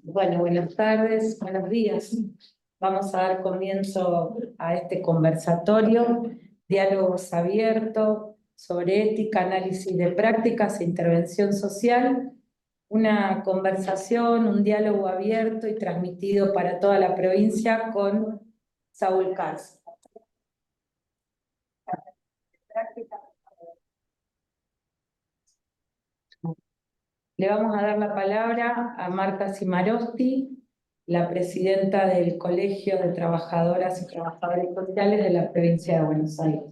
Bueno, buenas tardes, buenos días. Vamos a dar comienzo a este conversatorio, diálogos abiertos sobre ética, análisis de prácticas e intervención social. Una conversación, un diálogo abierto y transmitido para toda la provincia con Saúl Cars. Le vamos a dar la palabra a Marta Cimarosti, la presidenta del Colegio de Trabajadoras y Trabajadores Sociales de la provincia de Buenos Aires.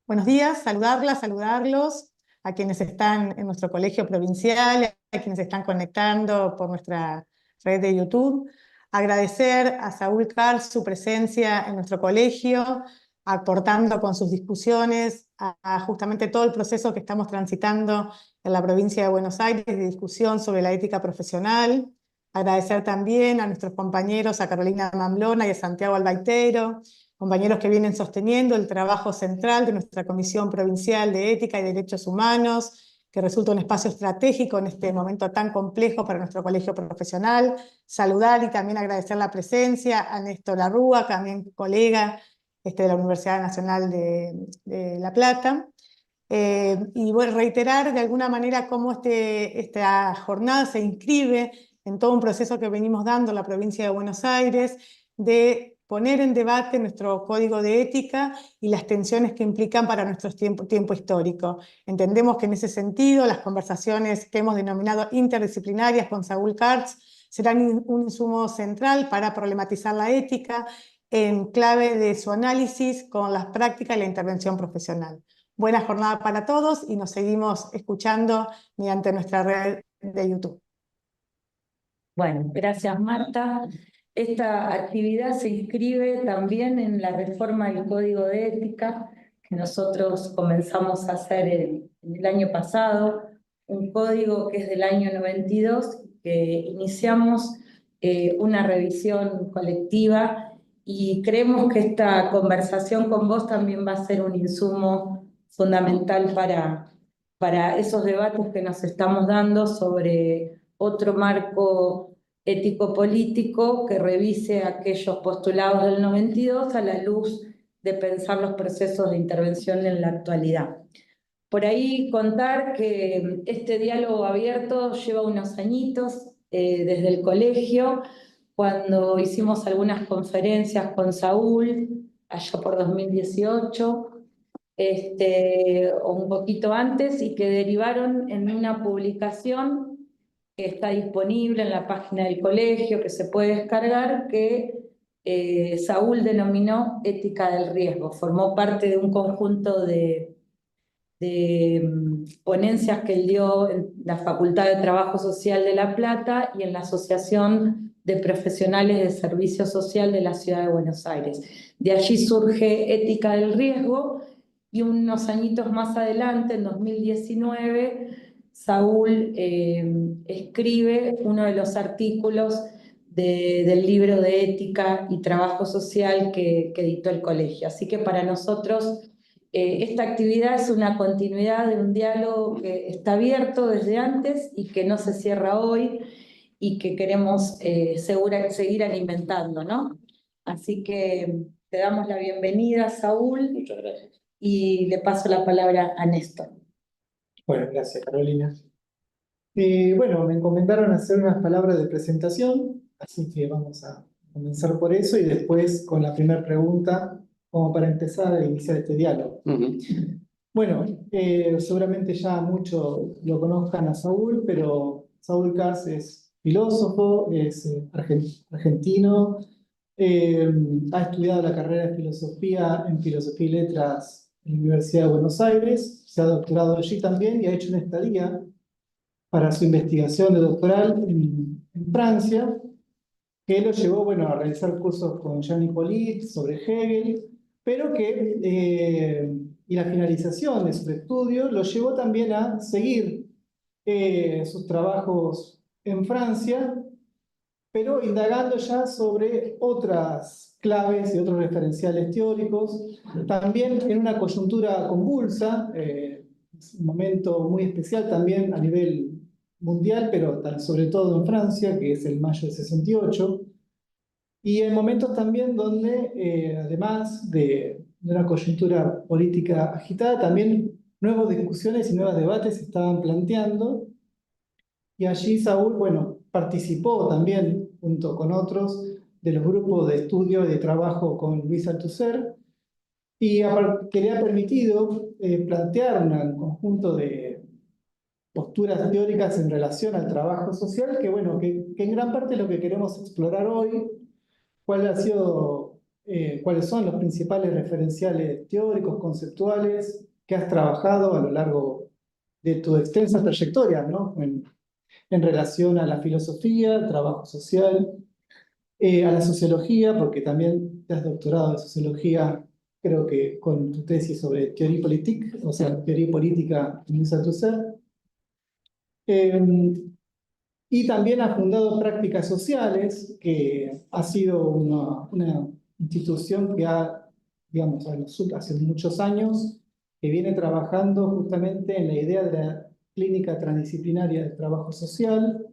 Buenos días, saludarlos a quienes están en nuestro colegio provincial, a quienes están conectando por nuestra red de YouTube. Agradecer a Saúl Cars su presencia en nuestro colegio, aportando con sus discusiones a justamente todo el proceso que estamos transitando en la provincia de Buenos Aires de discusión sobre la ética profesional. Agradecer también a nuestros compañeros, a Carolina Mamlona y a Santiago Albaitero, compañeros que vienen sosteniendo el trabajo central de nuestra Comisión Provincial de Ética y Derechos Humanos, que resulta un espacio estratégico en este momento tan complejo para nuestro colegio profesional. Saludar y también agradecer la presencia a Néstor Arrúa, también colega de la Universidad Nacional de La Plata. Y bueno, reiterar de alguna manera cómo esta jornada se inscribe en todo un proceso que venimos dando en la provincia de Buenos Aires de poner en debate nuestro código de ética y las tensiones que implican para nuestro tiempo histórico. Entendemos que en ese sentido las conversaciones que hemos denominado interdisciplinarias con Saúl Cars serán un insumo central para problematizar la ética en clave de su análisis con las prácticas y la intervención profesional. Buena jornada para todos y nos seguimos escuchando mediante nuestra red de YouTube. Bueno, gracias Marta. Esta actividad se inscribe también en la reforma del Código de Ética que nosotros comenzamos a hacer en el año pasado, un código que es del año 92, que iniciamos una revisión colectiva y creemos que esta conversación con vos también va a ser un insumo fundamental para esos debates que nos estamos dando sobre otro marco ético-político que revise aquellos postulados del 92 a la luz de pensar los procesos de intervención en la actualidad. Por ahí contar que este diálogo abierto lleva unos añitos desde el colegio, cuando hicimos algunas conferencias con Saúl, allá por 2018, o un poquito antes, y que derivaron en una publicación que está disponible en la página del colegio, que se puede descargar, que Saúl denominó Ética del Riesgo. Formó parte de un conjunto de ponencias que él dio en la Facultad de Trabajo Social de La Plata y en la Asociación de Profesionales de Servicio Social de la Ciudad de Buenos Aires. De allí surge Ética del Riesgo, y unos añitos más adelante, en 2019, Saúl escribe uno de los artículos del libro de Ética y Trabajo Social que editó el colegio. Así que para nosotros esta actividad es una continuidad de un diálogo que está abierto desde antes y que no se cierra hoy y que queremos seguir alimentando, ¿no? Así que te damos la bienvenida, Saúl. Muchas gracias. Y le paso la palabra a Néstor. Bueno, gracias, Carolina. Bueno, me encomendaron hacer unas palabras de presentación, así que vamos a comenzar por eso y después con la primera pregunta, como para empezar a iniciar este diálogo. Bueno, seguramente ya muchos lo conozcan a Saúl, pero Saúl Cars es filósofo, es argentino, ha estudiado la carrera de Filosofía y Letras en la Universidad de Buenos Aires, se ha doctorado allí también y ha hecho una estadía para su investigación de doctoral en Francia, que lo llevó, bueno, a realizar cursos con Jean Hippolyte sobre Hegel, pero y la finalización de sus estudios lo llevó también a seguir sus trabajos en Francia, pero indagando ya sobre otras claves y otros referenciales teóricos, también en una coyuntura convulsa, Es un momento muy especial también a nivel mundial, pero sobre todo en Francia, que es el mayo del 68. Y en momentos también donde, además de una coyuntura política agitada, también nuevas discusiones y nuevos debates se estaban planteando. Y allí Saúl, bueno, participó también, junto con otros, de los grupos de estudio y de trabajo con Luis Althusser, y que le ha permitido plantear un conjunto de posturas teóricas en relación al trabajo social, que bueno, que en gran parte es lo que queremos explorar hoy. ¿Cuáles son los principales referenciales teóricos, conceptuales que has trabajado a lo largo de tu extensa trayectoria, ¿no? En relación a la filosofía, al trabajo social, a la sociología, porque también te has doctorado en sociología, creo que con tu tesis sobre teoría política, o sea, teoría política en Luis Althusser. Y también ha fundado Prácticas Sociales, que ha sido una institución que ha, digamos, hace muchos años, que viene trabajando justamente en la idea de la clínica transdisciplinaria del trabajo social,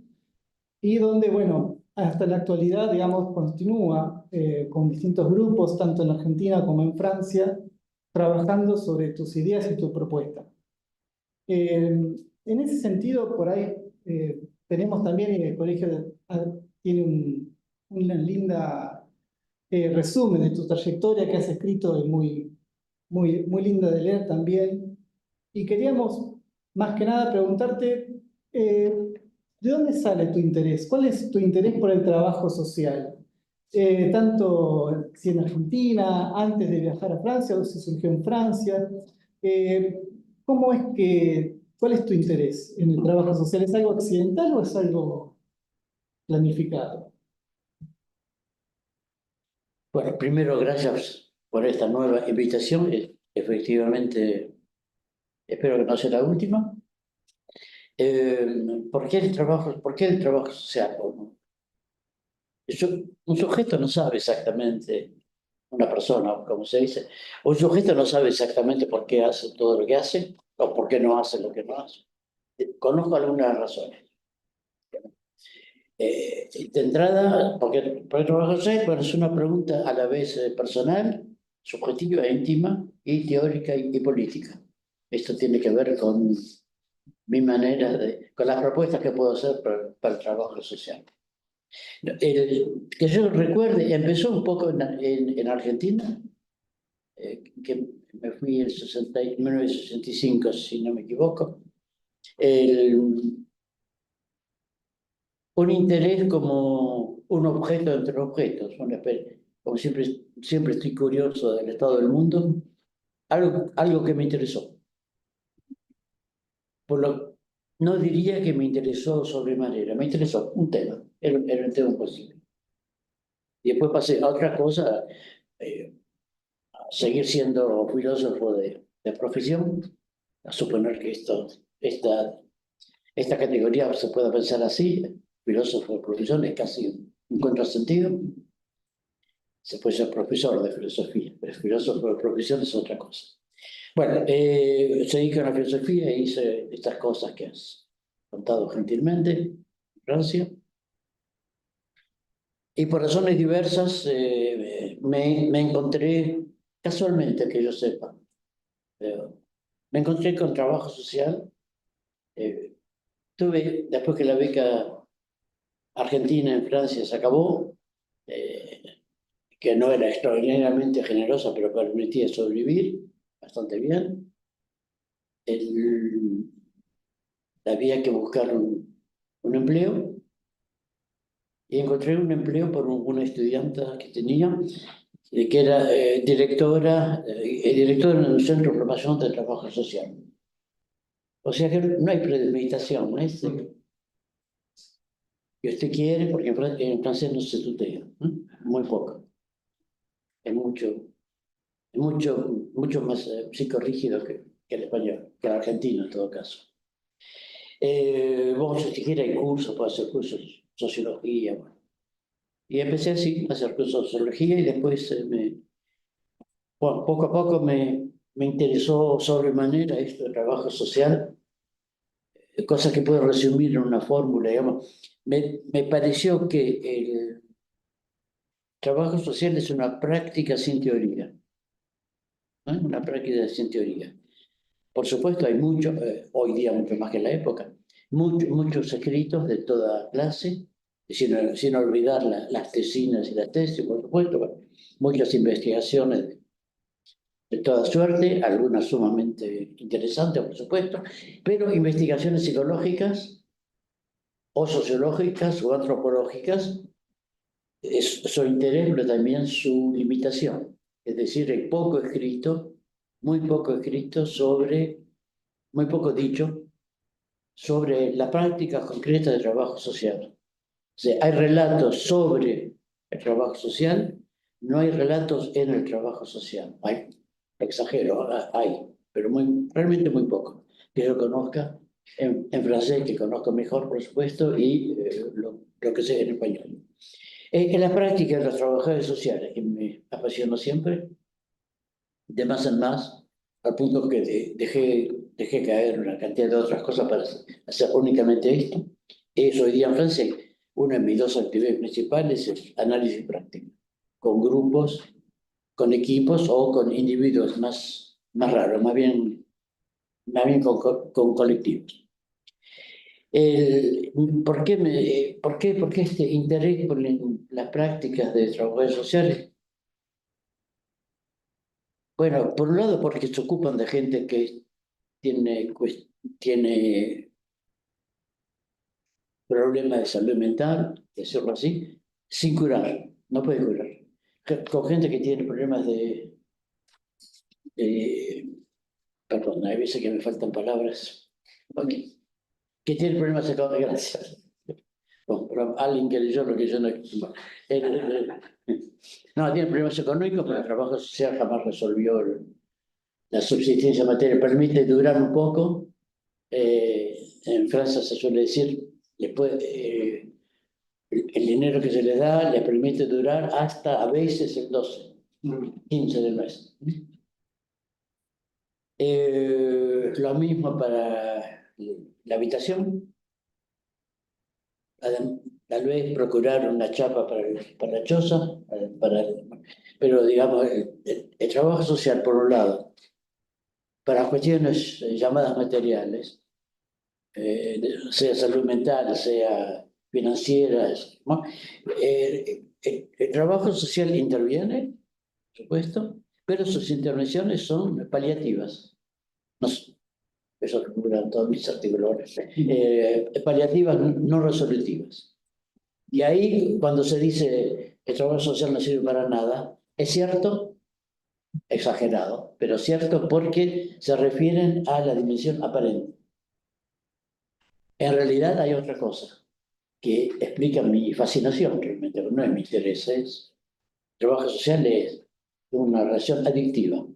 y donde, bueno, hasta la actualidad, digamos, continúa con distintos grupos, tanto en Argentina como en Francia, trabajando sobre tus ideas y tu propuesta. En ese sentido, por ahí tenemos también, y el colegio tiene una linda resumen de tu trayectoria que has escrito y muy linda de leer también. Y queríamos, más que nada, preguntarte, ¿de dónde sale tu interés? ¿Cuál es tu interés por el trabajo social? Tanto si en Argentina, antes de viajar a Francia, o si surgió en Francia. Eh, ¿Cuál es tu interés en el trabajo social? ¿Es algo accidental o es algo planificado? Bueno, primero, gracias por esta nueva invitación. Efectivamente, espero que no sea la última. ¿Por qué el trabajo social? Bueno, un sujeto no sabe exactamente, una persona, como se dice, un sujeto no sabe exactamente por qué hace todo lo que hace o por qué no hace lo que no hace. Conozco algunas razones. De entrada, ¿por qué trabajo social? Bueno, es una pregunta a la vez personal, subjetiva e íntima, y teórica y política. Esto tiene que ver con mi manera con las propuestas que puedo hacer para el trabajo social. Que yo recuerde, empezó un poco en Argentina, que me fui en 1965, si no me equivoco. Un interés como un objeto entre objetos, como siempre estoy curioso del estado del mundo, algo que me interesó. No diría que me interesó sobremanera, me interesó un tema, era un tema posible. Y después pasé a otra cosa, a seguir siendo filósofo de profesión, a suponer que esta categoría se pueda pensar así, filósofo de profesión es casi un contrasentido. Se puede ser profesor de filosofía, pero filósofo de profesión es otra cosa. Bueno, seguí con la filosofía e hice estas cosas que has contado gentilmente en Francia. Y por razones diversas me encontré, casualmente que yo sepa, me encontré con trabajo social. Después que la beca argentina en Francia se acabó, que no era extraordinariamente generosa, pero permitía sobrevivir bastante bien. Había que buscar un empleo, y encontré un empleo por una estudianta que tenía, que era directora en un centro de formación de trabajo social. O sea que no hay premeditación, ¿no? Que usted quiere, porque en francés no se tutea, ¿no? Muy poco. Es mucho más psicorrígido que el español, que el argentino en todo caso. Bueno, si quiere hay cursos, puedo hacer cursos de sociología, bueno. Y empecé así, a hacer cursos de sociología y después, bueno, poco a poco me me interesó sobremanera esto de trabajo social, cosa que puedo resumir en una fórmula, digamos. Me pareció que el trabajo social es una práctica sin teoría, ¿no? Una práctica sin teoría. Por supuesto, hay muchos, hoy día mucho más que en la época, muchos escritos de toda clase, sin olvidar las tesinas y las tesis, por supuesto, bueno, muchas investigaciones de toda suerte, algunas sumamente interesantes, por supuesto, pero investigaciones psicológicas o sociológicas o antropológicas, es su interés, pero también su limitación. Es decir, hay poco escrito, muy poco escrito sobre, muy poco dicho sobre las prácticas concretas de trabajo social. O sea, hay relatos sobre el trabajo social, no hay relatos en el trabajo social. Hay, exagero, hay, pero realmente muy poco. Que yo conozca en francés, que conozco mejor, por supuesto, y lo que sé en español. En la práctica de los trabajadores sociales, que me apasionó siempre, de más en más, al punto que dejé caer una cantidad de otras cosas para hacer únicamente esto. Es hoy día en francés. Una de mis dos actividades principales es análisis práctico, con grupos, con equipos o con individuos más raros, más bien con colectivos. ¿Por qué este interés por las prácticas de trabajadores sociales? Bueno, por un lado porque se ocupan de gente que tiene problemas de salud mental, decirlo así, sin curar, no puede curar. Con gente que tiene problemas perdón, hay veces que me faltan palabras, okay. Que tiene problemas económicos, gracias. Bueno, pero alguien que leyó lo que yo no... No, tiene problemas económicos, pero el trabajo social jamás resolvió la subsistencia material. Permite durar un poco. En Francia se suele decir, el dinero que se les da les permite durar hasta a veces el 12, 15 del mes. Lo mismo para la habitación. Tal vez procurar una chapa para la choza, pero digamos, el trabajo social, por un lado, para cuestiones llamadas materiales, sea salud mental, sea financieras, ¿no? El trabajo social interviene, por supuesto, pero sus intervenciones son paliativas. No, eso figuran todos mis artículos. Paliativas, no resolutivas. Y ahí, cuando se dice el trabajo social no sirve para nada, es cierto, exagerado, pero cierto porque se refieren a la dimensión aparente. En realidad hay otra cosa que explica mi fascinación, realmente, no es mi interés, el trabajo social es una relación adictiva.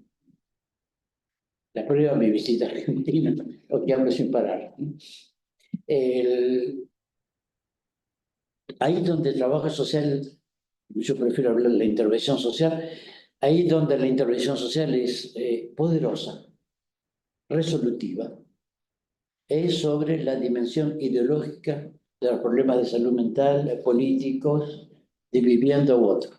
La prueba mi visita a Argentina, lo que hablo sin parar. Ahí donde el trabajo social, yo prefiero hablar de la intervención social, ahí donde la intervención social es poderosa, resolutiva, es sobre la dimensión ideológica de los problemas de salud mental, políticos, de vivienda u otro.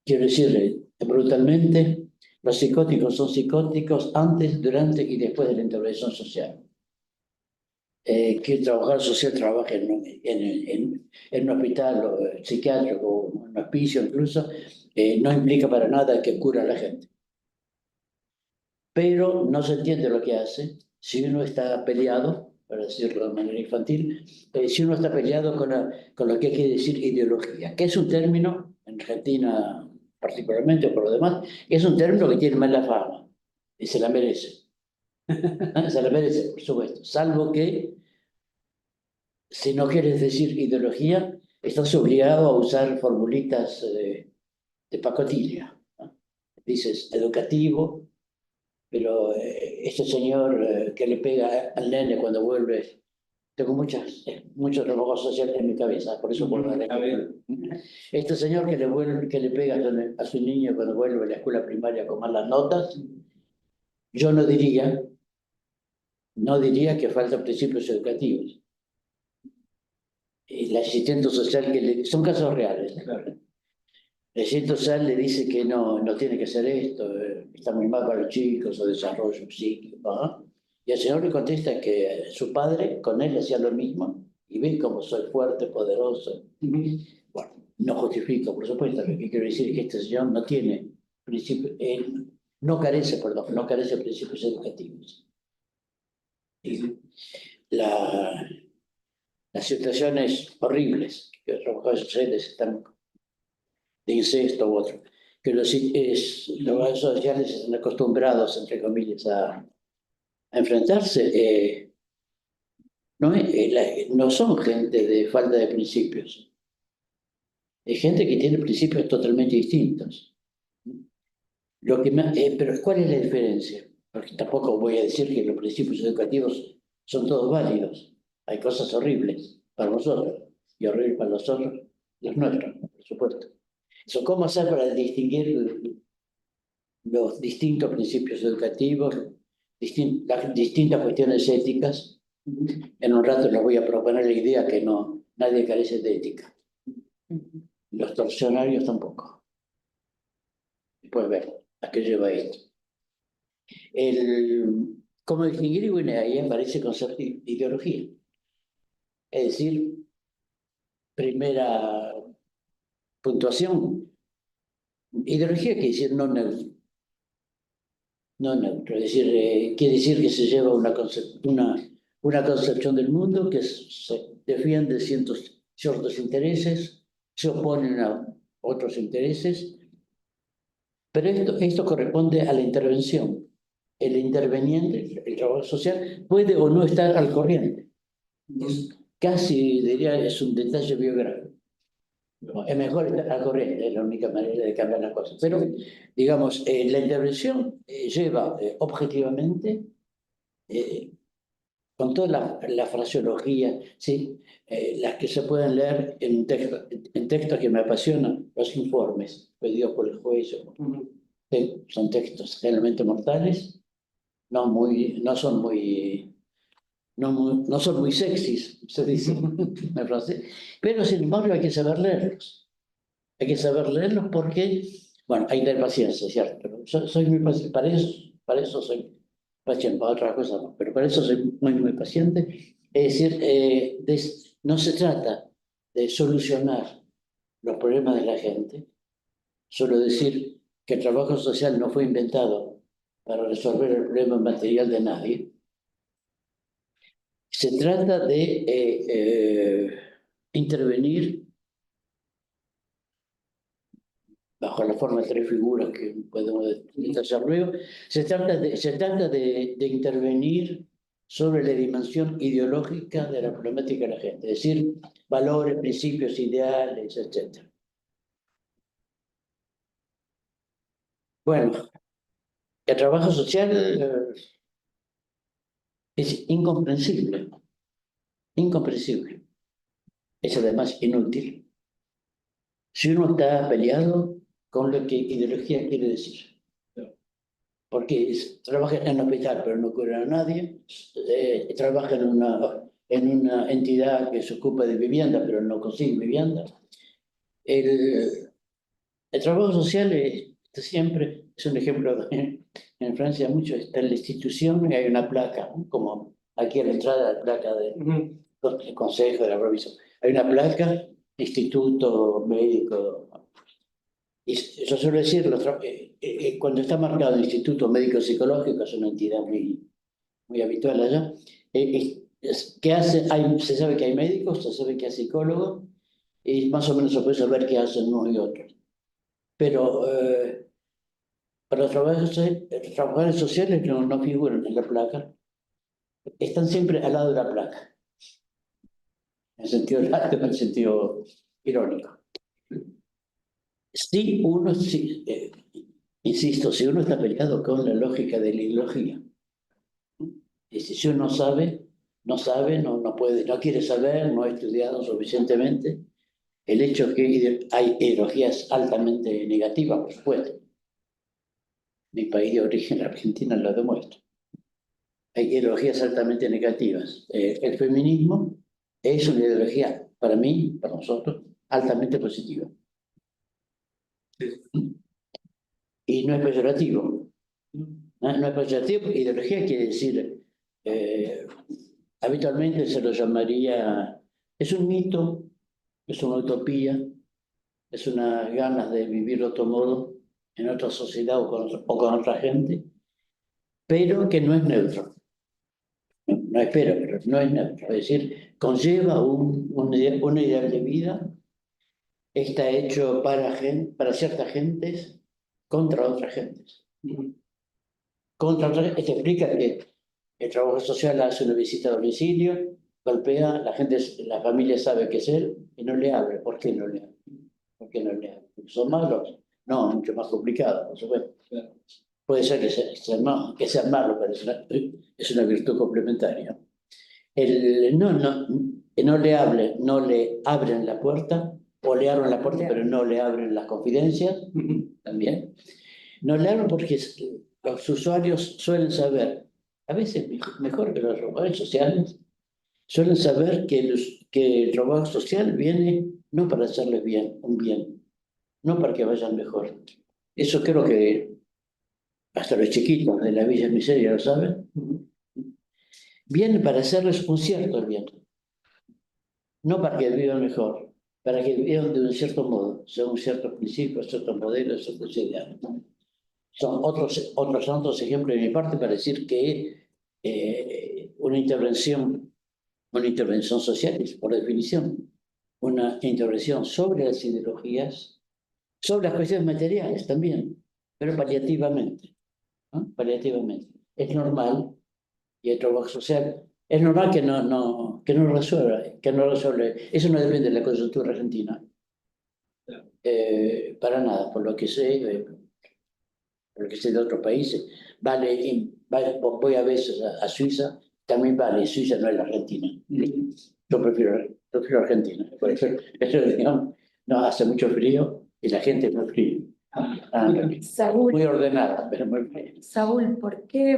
Quiero decir, brutalmente, los psicóticos son psicóticos antes, durante y después de la intervención social. Que el trabajador social trabaje en un hospital psiquiátrico o en un hospicio incluso, no implica para nada que cura a la gente. Pero no se entiende lo que hace si uno está peleado, para decirlo de manera infantil, si uno está peleado con lo que quiere decir ideología, que es un término, en Argentina particularmente por lo demás, es un término que tiene mala fama y se la merece. Se la merece, por supuesto, salvo que si no quieres decir ideología, estás obligado a usar formulitas de pacotilla, ¿no? Dices educativo, pero este señor que le pega al nene cuando vuelve, tengo muchos trabajos sociales en mi cabeza, por eso vuelvo a leer. Este señor que le pega a su niño cuando vuelve a la escuela primaria con malas notas, yo no diría que faltan principios educativos. El asistente social son casos reales, claro. El asistente social le dice que no tiene que hacer esto, está muy mal para los chicos, o desarrollo psíquico, ¿no? Y el señor le contesta que su padre con él hacía lo mismo, y ven cómo soy fuerte, poderoso. Bueno, no justifico, por supuesto, lo que quiero decir es que este señor no tiene principios, no carece de principios educativos. Las situaciones horribles que los trabajadores sociales están de incesto u otro, que los trabajadores sociales están acostumbrados, entre comillas, a enfrentarse, no son gente de falta de principios. Es gente que tiene principios totalmente distintos. Pero ¿cuál es la diferencia? Porque tampoco voy a decir que los principios educativos son todos válidos. Hay cosas horribles para nosotros y horribles para los otros, los nuestros, por supuesto. ¿Cómo hacer para distinguir los distintos principios educativos, las distintas cuestiones éticas? En un rato les voy a proponer la idea que nadie carece de ética. Los torsionarios tampoco. Después ver a qué lleva esto. ¿Cómo distinguir? Y bueno, ahí aparece el concepto de ideología. Es decir, primera puntuación, ideología quiere decir no neutro. No neutro, es decir, quiere decir que se lleva una concepción del mundo que se defiende ciertos intereses, se oponen a otros intereses, pero esto corresponde a la intervención. El interveniente, el trabajo social, puede o no estar al corriente. Casi diría es un detalle biográfico. Es mejor estar al corriente, es la única manera de cambiar las cosas. Pero, digamos, la intervención lleva objetivamente, con toda la fraseología, ¿sí? Las que se pueden leer en textos que me apasionan, los informes pedidos por el juez. Son textos generalmente mortales, no son muy sexys, se dice en francés, pero sin embargo hay que saber leerlos. Hay que saber leerlos porque, bueno, hay que tener paciencia, ¿cierto? Pero soy muy paciente, para eso soy paciente, para otras cosas no, pero para eso soy muy, muy paciente. Es decir, no se trata de solucionar los problemas de la gente, solo decir que el trabajo social no fue inventado para resolver el problema material de nadie. Se trata de intervenir bajo la forma de tres figuras que podemos detallar luego. Se trata de intervenir sobre la dimensión ideológica de la problemática de la gente, es decir, valores, principios, ideales, etc. Bueno, el trabajo social es incomprensible, es además inútil si uno está peleado con lo que ideología quiere decir. Porque trabaja en un hospital pero no cura a nadie, trabaja en una entidad que se ocupa de vivienda pero no consigue vivienda. El trabajo social siempre es un ejemplo. En Francia mucho está en la institución y hay una placa, ¿no? Como aquí a la entrada, la placa del consejo de la provincia. Hay una placa, instituto médico. Y yo suelo decir, cuando está marcado el Instituto Médico Psicológico, es una entidad muy, muy habitual allá, ¿qué hace? Se sabe que hay médicos, se sabe que hay psicólogos, y más o menos se puede saber qué hacen unos y otros. Pero para los trabajadores sociales no figuran en la placa, están siempre al lado de la placa, en el sentido lácteo, en el sentido irónico. Si uno, insisto, si uno está peleado con la lógica de la ideología, y si uno no puede, no quiere saber, no ha estudiado suficientemente, el hecho es que hay ideologías altamente negativas, por supuesto. mi país de origen, Argentina, lo demuestra. Hay ideologías altamente negativas. El feminismo es una ideología, para mí, para nosotros, altamente positiva. Y no es peyorativo. No es peyorativo, ideología quiere decir, habitualmente se lo llamaría, es un mito, es una utopía, es unas ganas de vivir de otro modo, en otra sociedad o con otra gente, pero que no es neutro. No espero, pero no es neutro. Es decir, conlleva un ideal de vida, está hecho para ciertas gentes contra otras gentes. Esto explica que el trabajo social hace una visita a domicilio, golpea, la familia sabe que es él y no le abre. ¿Por qué no le abre? ¿Por qué no le abre? ¿Son malos? No, mucho más complicado, por supuesto. Puede ser que sea malo, pero es una virtud complementaria. No le abren la puerta, o le abren la puerta, pero no le abren las confidencias, también. No le abren porque los usuarios suelen saber, a veces mejor que los trabajadores sociales, suelen saber que el trabajo social viene no para hacerles un bien, no para que vayan mejor. Eso creo que hasta los chiquitos de la Villa Miseria lo saben. Viene para hacerles un cierto bien, no para que vivan mejor, para que vivan de un cierto modo, según ciertos principios, ciertos modelos, ciertos ideales. Son otros tantos ejemplos de mi parte para decir que una intervención social es, por definición, una intervención sobre las ideologías, sobre las cuestiones materiales también, pero paliativamente, ¿no? Paliativamente. Es normal, y el trabajo social, es normal que no resuelve. Eso no depende de la coyuntura argentina. Para nada, por lo que sé, de otros países. Voy a veces a Suiza, también vale, Suiza no es la Argentina. Yo prefiero Argentina. Por eso, digamos, no, hace mucho frío y la gente es muy fría. Saúl, Muy ordenada, pero muy fría. Saúl, ¿por qué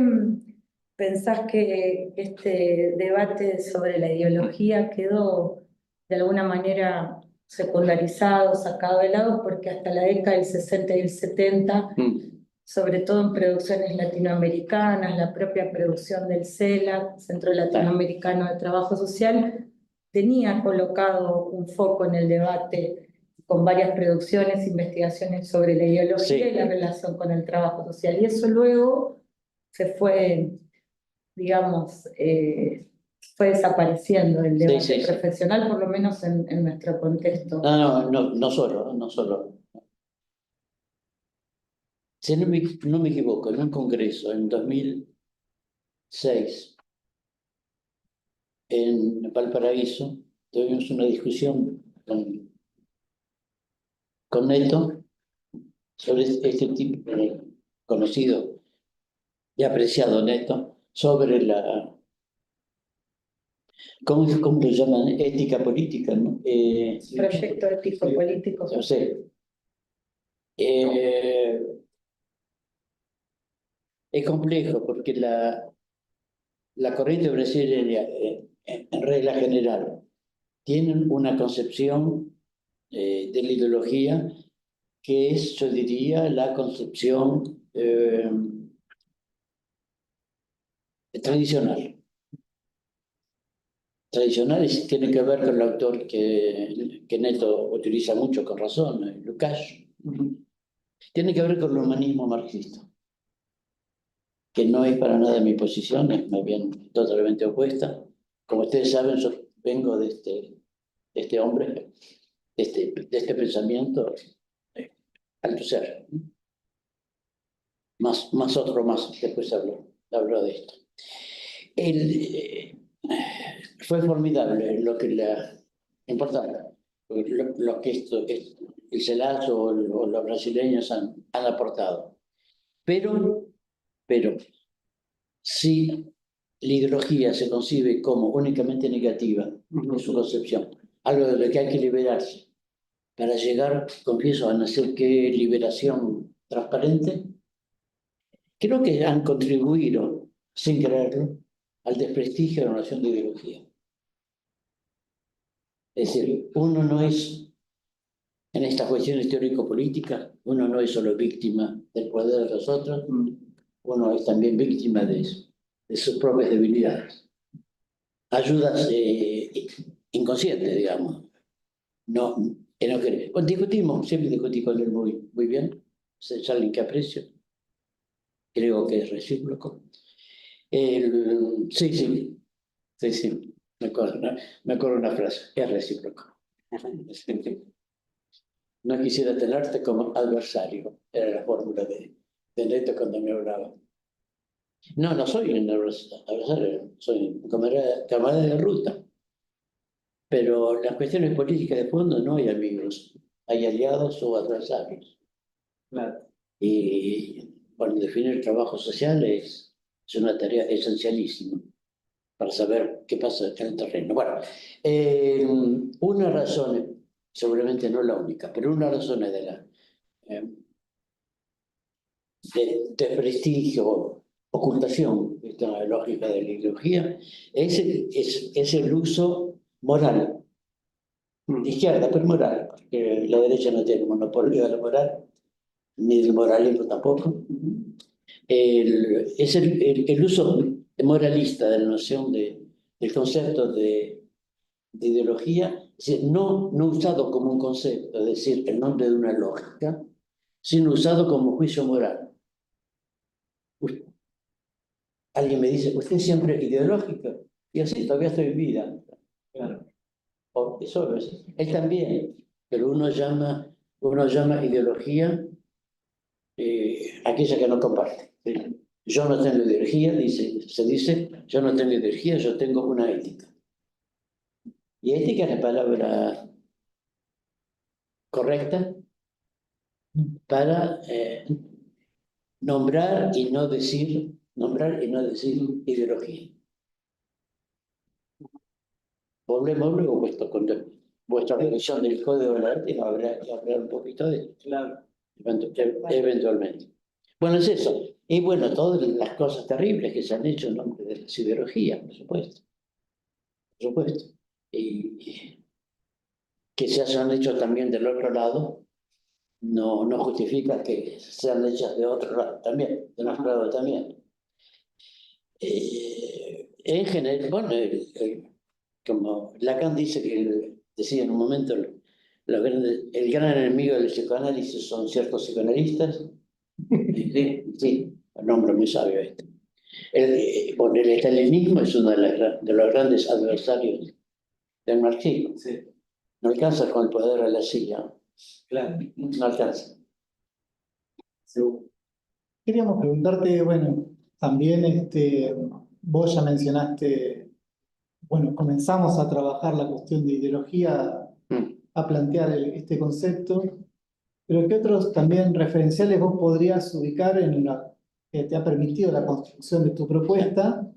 pensás que este debate sobre la ideología quedó de alguna manera secundarizado, sacado de lado? Porque hasta la década del 60 y el 70, sobre todo en producciones latinoamericanas, la propia producción del CELAC, Centro Latinoamericano de Trabajo Social, tenía colocado un foco en el debate con varias producciones, investigaciones sobre la ideología y la relación con el trabajo social. Y eso luego se fue, digamos, fue desapareciendo el debate profesional, por lo menos en nuestro contexto. No solo. Si no me equivoco, en un congreso en 2006, en Valparaíso, tuvimos una discusión con Neto sobre este tipo conocido y apreciado Neto, sobre ¿cómo lo llaman? Ética política, ¿no? Proyecto ético político. No sé. Es complejo porque la corriente brasileña, en regla general, tienen una concepción de la ideología que es, yo diría, la concepción tradicional. Tradicional tiene que ver con el autor que Neto utiliza mucho, con razón, Lukács. Tiene que ver con el humanismo marxista, que no es para nada mi posición, es más bien totalmente opuesta. Como ustedes saben, yo vengo de este hombre, de este pensamiento Althusser. Más otro más, después habló de esto. Fue formidable importante, lo que el CELAC o los brasileños han aportado. Pero si la ideología se concibe como únicamente negativa en su concepción, algo de lo que hay que liberarse, para llegar, confieso, a no ser que liberación transparente, creo que han contribuido, sin quererlo, al desprestigio de la noción de ideología. Es decir, uno no es, en estas cuestiones teórico-políticas, uno no es solo víctima del poder de los otros, uno es también víctima de sus propias debilidades. Ayudas inconscientes, digamos. No, Bueno, discutimos, siempre discutí con él muy bien. Es alguien que aprecio. Creo que es recíproco. Sí. Me acuerdo una frase. Es recíproco. No quisiera tenerte como adversario. Era la fórmula de Neto cuando me hablaba. No soy un adversario. Soy un camarada de ruta. Pero en las cuestiones políticas de fondo no hay amigos, hay aliados o adversarios. Claro. Y bueno, definir trabajo social es una tarea esencialísima para saber qué pasa en el terreno. Bueno, una razón, seguramente no la única, pero una razón de prestigio, ocultación, esta lógica de la ideología, es el uso moral. De izquierda, pero moral, porque la derecha no tiene monopolio de la moral, ni del moralismo tampoco. Es el uso moralista de la noción del concepto de ideología, es decir, no usado como un concepto, es decir, el nombre de una lógica, sino usado como juicio moral. Alguien me dice, ¿usted es siempre ideológico? Y así, todavía estoy en vida. Claro. Eso es. Él también, pero uno llama ideología aquella que no comparte. Yo no tengo ideología, se dice, yo no tengo ideología, yo tengo una ética. Y ética es la palabra correcta para nombrar y no decir ideología. Volvemos luego con vuestra revisión del Código de la Ética, habrá que hablar un poquito de esto. Claro. Eventualmente. Bueno, es eso. Y bueno, todas las cosas terribles que se han hecho en nombre de la ideología, por supuesto. Por supuesto. Y que se hayan hecho también del otro lado, no justifica que sean hechas de otro lado también, de nuestro lado también. En general, bueno, como Lacan dice que decía en un momento, el gran enemigo del psicoanálisis son ciertos psicoanalistas. Sí, un hombre muy sabio este. El estalinismo es uno de los grandes adversarios del marxismo. Sí. No alcanza con el poder de la silla. Claro. No alcanza. Sí. Queríamos preguntarte, bueno, también vos ya mencionaste, bueno, comenzamos a trabajar la cuestión de ideología, a plantear este concepto, pero ¿qué otros también referenciales vos podrías ubicar que te ha permitido la construcción de tu propuesta?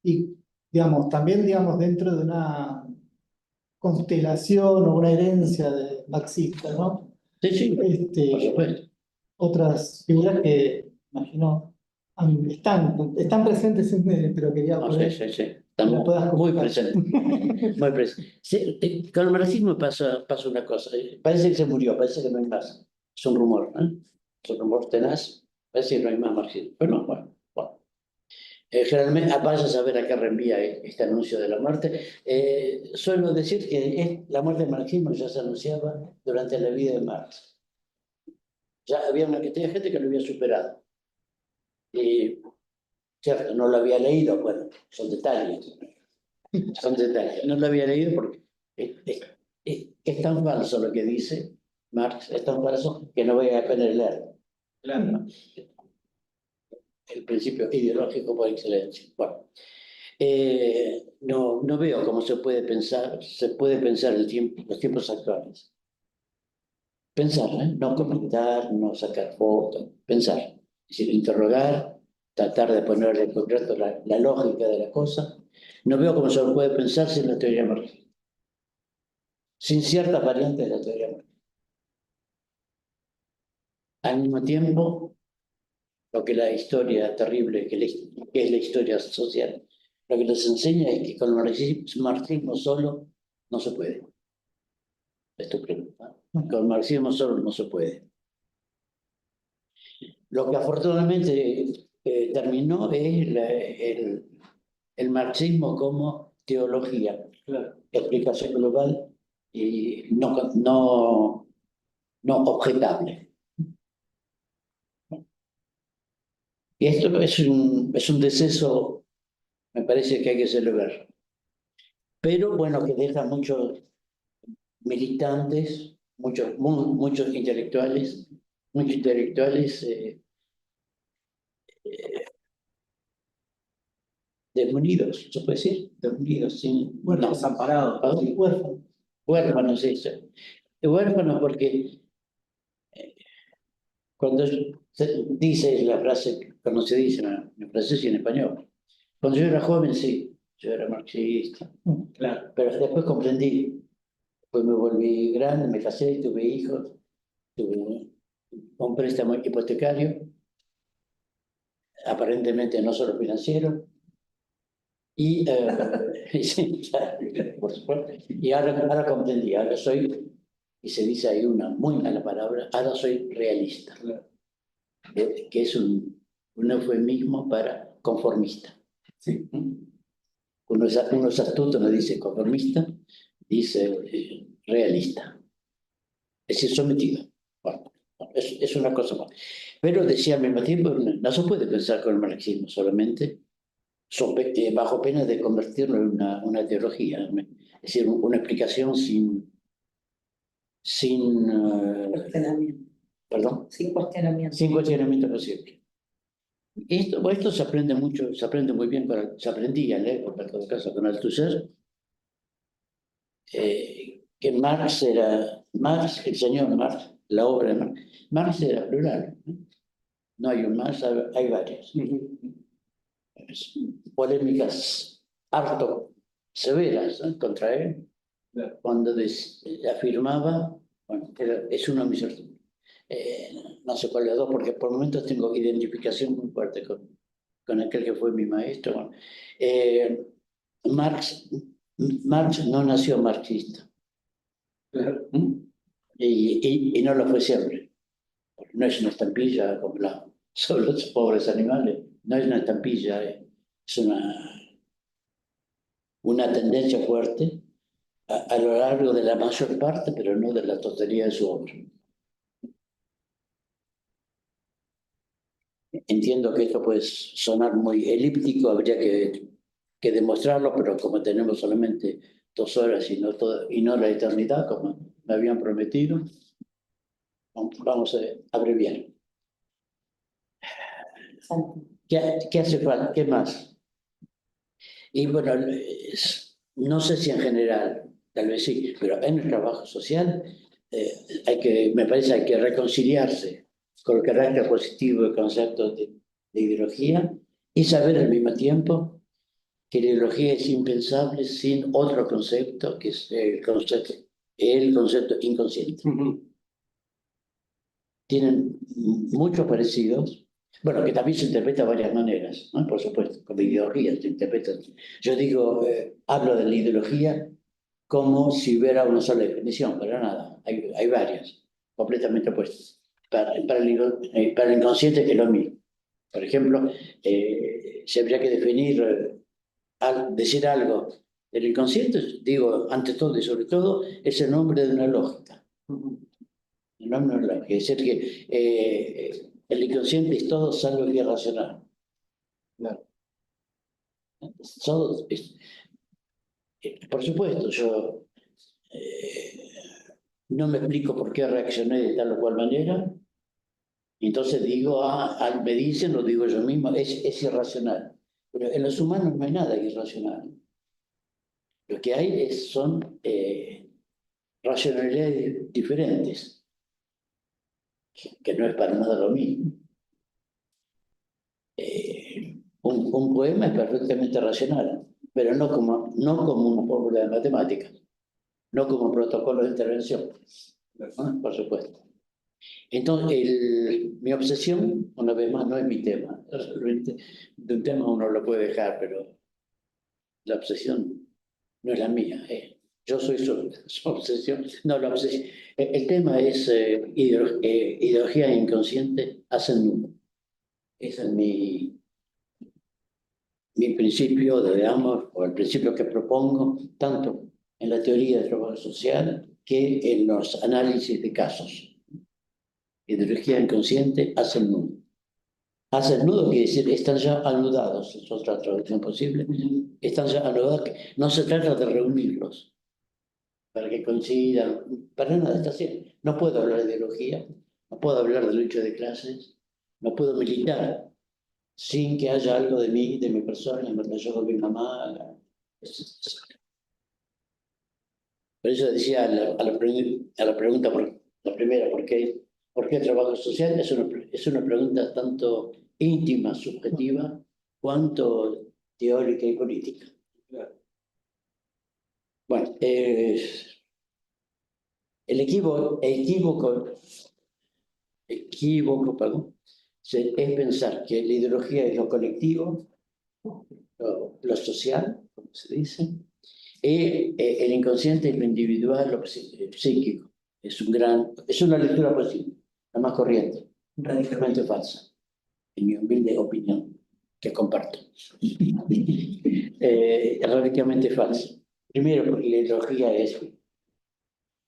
Y, digamos, también, digamos, dentro de una constelación o una herencia marxista, ¿no? Sí, por supuesto. Otras figuras que, imagino, están presentes, pero quería poder... Sí. Estamos muy presentes. Muy presentes. Sí, con el marxismo pasa una cosa. Parece que se murió, parece que no hay más. Es un rumor, ¿eh? Es un rumor tenaz. Parece que no hay más marxismo. Pero no, bueno. Generalmente, vaya a saber a qué reenvía este anuncio de la muerte. Suelo decir que la muerte del marxismo ya se anunciaba durante la vida de Marx. Ya había una cantidad de gente que lo había superado. Y, cierto, no lo había leído, bueno, son detalles. No lo había leído porque es tan falso lo que dice Marx, es tan falso que no voy a pena leer. Claro. El principio ideológico por excelencia. Bueno, no veo cómo se puede pensar los tiempos actuales. Pensar, no comentar, no sacar fotos, pensar. Es decir, interrogar, tratar de poner en concreto la lógica de la cosa. No veo cómo se puede pensar sin la teoría marxista. Sin ciertas variantes de la teoría marxista. Al mismo tiempo, lo que la historia terrible, que es la historia social, lo que nos enseña es que con el marxismo solo no se puede. Es tu pregunta. Con el marxismo solo no se puede. Lo que afortunadamente terminó es el marxismo como teología, explicación global y no objetable. Y esto es un deceso, me parece que hay que celebrar. Pero bueno, que deja muchos militantes, muchos intelectuales desmunidos, ¿se puede decir? Desmunidos, sin... Bueno, Desamparados. Huérfano. Huérfanos, sí. Huérfanos porque cuando se dice la frase conocidísima en francés y en español, cuando yo era joven, sí, yo era marxista, Claro. pero después comprendí, pues me volví grande, me casé, tuve hijos, tuve un préstamo hipotecario, aparentemente no solo financiero, y sí, claro, por supuesto, y ahora comprendí, ahora soy, y se dice ahí una muy mala palabra, ahora soy realista, que es un eufemismo para conformista. Sí. Uno es astuto, no dice conformista, dice realista. Es decir, sometido. Bueno, es una cosa más. Pero decía al mismo tiempo, no se puede pensar con el marxismo solamente, bajo pena de convertirlo en una teología. Es decir, una explicación sin Cuestionamiento. perdón, Sin cuestionamiento. sin cuestionamiento posible. Esto se aprende mucho, se aprende muy bien, se aprendía en la época, en todo caso, con Althusser, que Marx, el señor Marx, la obra de Marx era plural. No hay un Marx, hay varios. Polémicas harto severas, ¿no?, contra él, cuando afirmaba, bueno, es uno de mis no sé cuál de los dos, porque por momentos tengo identificación muy fuerte con aquel que fue mi maestro. Bueno, Marx no nació marxista. Claro. Y no lo fue siempre. No es una estampilla como son los pobres animales, no es una estampilla, es una tendencia fuerte a lo largo de la mayor parte, pero no de la totalidad de su obra. Entiendo que esto puede sonar muy elíptico, habría que demostrarlo, pero como tenemos solamente 2 horas y no la eternidad, como me habían prometido, vamos a abreviar. ¿Qué hace falta? ¿Qué más? Y bueno, no sé si en general, tal vez sí, pero en el trabajo social me parece que hay que reconciliarse con el carácter positivo del concepto de ideología y saber al mismo tiempo que la ideología es impensable sin otro concepto, que es el concepto inconsciente. Tienen muchos parecidos. Bueno, que también se interpreta de varias maneras, ¿no? Por supuesto, como ideología se interpreta. Yo digo, hablo de la ideología como si hubiera una sola definición, pero nada, hay varias, completamente opuestas. Para el inconsciente es lo mismo. Por ejemplo, si habría que decir algo del inconsciente, digo, ante todo y sobre todo, es el nombre de una lógica. El nombre de una lógica. Es decir, que el inconsciente es todo salvo que es racional. Claro. Por supuesto, yo no me explico por qué reaccioné de tal o cual manera, y entonces digo, me dicen, lo digo yo mismo, es irracional. Pero en los humanos no hay nada irracional. Lo que hay son racionalidades diferentes, que no es para nada lo mismo. Un poema es perfectamente racional, pero no como una fórmula de matemáticas, no como protocolo de intervención, ¿no? Por supuesto. Entonces, mi obsesión, una vez más, no es mi tema. Realmente, de un tema uno lo puede dejar, pero la obsesión no es la mía. Yo soy su obsesión. No, la obsesión. El tema es ideología inconsciente hacen nudo. Ese es mi principio, digamos, o el principio que propongo, tanto en la teoría del trabajo social que en los análisis de casos. Ideología inconsciente hacen nudo. Hacen nudo quiere decir, están ya anudados, es otra traducción posible, están ya anudados, no se trata de reunirlos para que coincidan, para nada, está así. No puedo hablar de ideología, no puedo hablar de lucha de clases, no puedo militar sin que haya algo de mí, de mi persona, en relación con mi mamá. Por eso decía a la pregunta, la primera, ¿por qué el trabajo social? Es una pregunta tanto íntima, subjetiva, cuanto teórica y política. Bueno, el equívoco, perdón, es pensar que la ideología es lo colectivo, lo social, como se dice, y el inconsciente es lo individual, lo psíquico. Es una lectura posible, la más corriente, radicalmente falsa, en mi humilde opinión, que comparto. Radicalmente falsa. Primero, porque la ideología es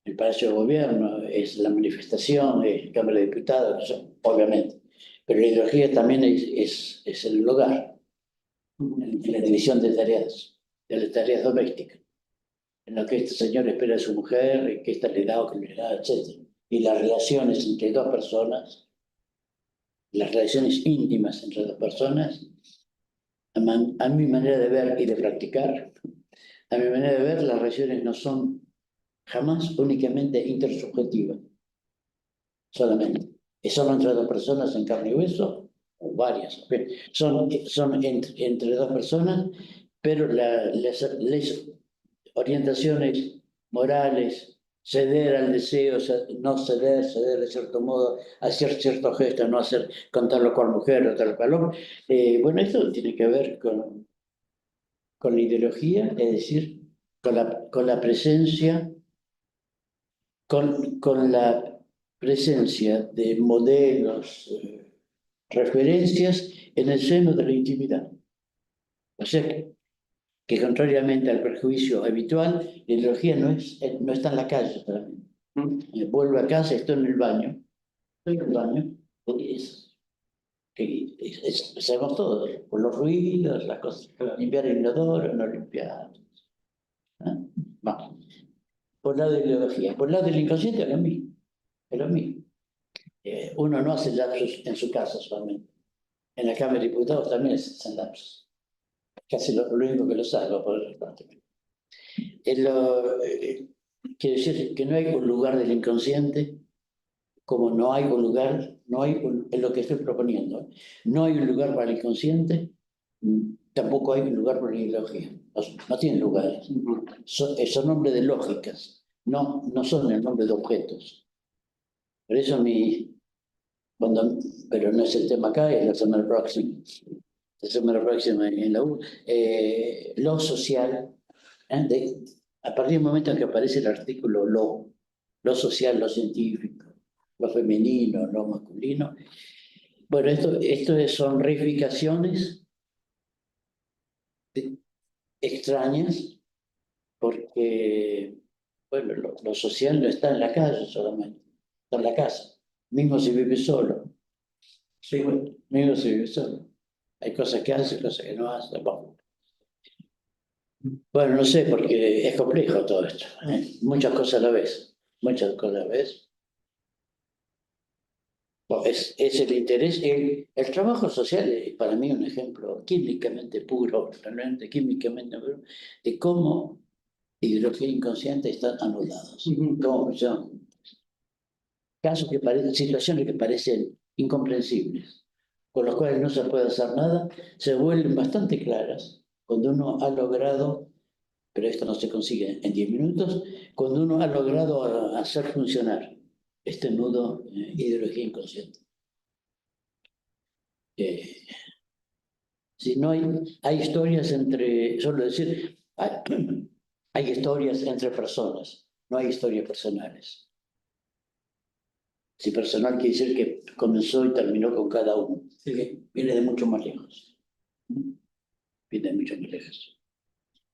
el Palacio de Gobierno, es la manifestación, es la Cámara de Diputados, obviamente. Pero la ideología también es el hogar, en la división de las tareas domésticas, en lo que este señor espera de su mujer, que ésta le da o que le da, etc. Y las relaciones entre dos personas, las relaciones íntimas entre dos personas, a mi manera de ver y de practicar, a mi manera de ver, las relaciones no son jamás únicamente intersubjetivas, solamente. Son entre dos personas en carne y hueso, o varias. Son entre dos personas, pero las orientaciones morales, ceder al deseo, no ceder de cierto modo, hacer ciertos gestos, no hacer contarlo con mujer o tal cual hombre. Bueno, esto tiene que ver con la ideología, es decir, con la presencia, con la presencia de modelos, referencias en el seno de la intimidad. O sea que contrariamente al prejuicio habitual, la ideología no está en la calle solamente. Vuelvo a casa, estoy en el baño. Estoy en el baño. Sabemos todos, por los ruidos, las cosas. Limpiar el inodoro, no limpiar. Vamos. Por el lado de la ideología. Por el lado del inconsciente es lo mismo. Es lo mismo. Uno no hace lapsus en su casa solamente. En la Cámara de Diputados también se hacen lapsus. Casi lo único que los hago por el parte. Quiere decir que no hay un lugar del inconsciente, como no hay un lugar, es lo que estoy proponiendo. No hay un lugar para el inconsciente, tampoco hay un lugar para la ideología. No tienen lugares. Son nombres de lógicas, no son el nombre de objetos. Por eso pero no es el tema acá, es la semana próxima. La semana próxima en la U. Lo social, a partir del momento en que aparece el artículo lo social, lo científico, lo femenino, lo masculino. Bueno, esto son reificaciones extrañas, porque bueno, lo social no está en la calle solamente, está en la casa, mismo si vive solo. Sí, mismo si vive solo. Hay cosas que hace, cosas que no hace. Bueno, no sé, porque es complejo todo esto. Muchas cosas a la vez. Muchas cosas a la vez. Es el interés. El trabajo social es para mí un ejemplo químicamente puro, realmente químicamente puro, de cómo ideología inconsciente están anulados. Cómo son casos situaciones que parecen incomprensibles, con los cuales no se puede hacer nada, se vuelven bastante claras cuando uno ha logrado, pero esto no se consigue en 10 minutos, cuando uno ha logrado hacer funcionar este nudo ideología inconsciente. Si no hay historias entre, solo decir, hay historias entre personas, no hay historias personales. Si personal quiere decir que comenzó y terminó con cada uno, Sí. viene de mucho más lejos. Viene de mucho más lejos.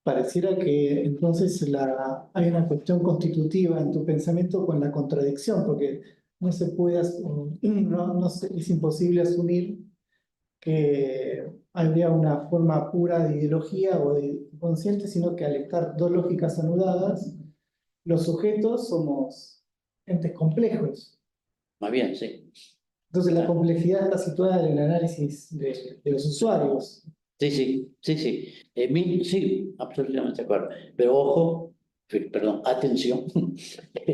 Pareciera que entonces hay una cuestión constitutiva en tu pensamiento con la contradicción, porque no se puede, es imposible asumir que habría una forma pura de ideología o de consciente, sino que al estar dos lógicas anudadas, los sujetos somos entes complejos. Más bien, sí. Entonces la complejidad está situada en el análisis de los usuarios. Sí. Sí, absolutamente de acuerdo. Pero ojo, perdón, atención.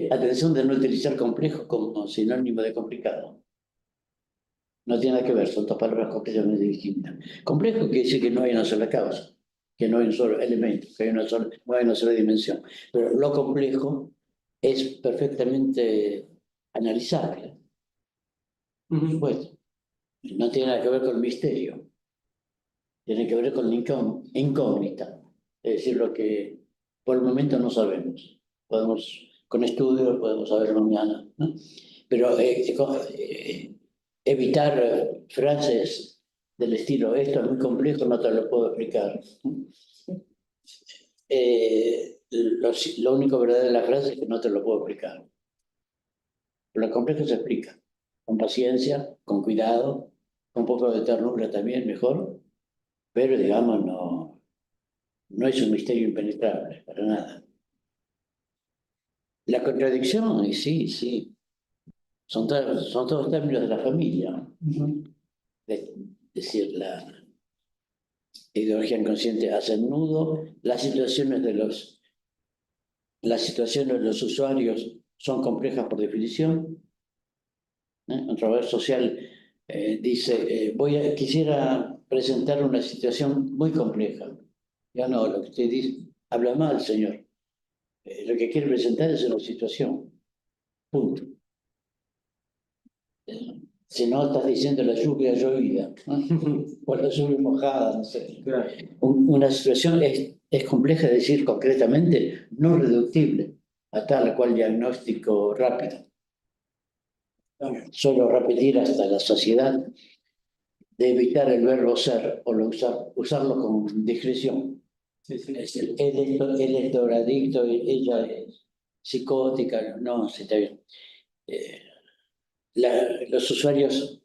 Atención de no utilizar complejo como sinónimo de complicado. No tiene nada que ver, son dos palabras completamente distintas. Complejo quiere decir que no hay una sola causa, que no hay un solo elemento, que no hay una sola dimensión. Pero lo complejo es perfectamente analizable. Por supuesto. No tiene nada que ver con el misterio. Tiene que ver con la incógnita. Es decir, lo que por el momento no sabemos. Con estudios podemos saber mañana, ¿no? Pero evitar frases del estilo, esto es muy complejo, no te lo puedo explicar. Lo único verdadero de la frase es que no te lo puedo explicar. Lo complejo se explica, con paciencia, con cuidado, con un poco de ternura también, mejor, pero digamos, no es un misterio impenetrable, para nada. La contradicción, y sí, son todos términos de la familia. Es decir, la ideología inconsciente hace el nudo, las situaciones de los usuarios son complejas por definición. Un trabajador social dice, quisiera presentar una situación muy compleja. Ya no, lo que usted dice, habla mal, señor. Lo que quiere presentar es una situación. Punto. Si no, estás diciendo la lluvia llovida, o la lluvia mojada, no sé. Claro. Una situación es compleja de decir concretamente, no reductible a tal cual diagnóstico rápido. Solo repetir hasta la saciedad de evitar el verbo ser o usarlo con discreción. Sí. Es decir, él es drogadicto, ella es psicótica, no, sí está bien. Los usuarios,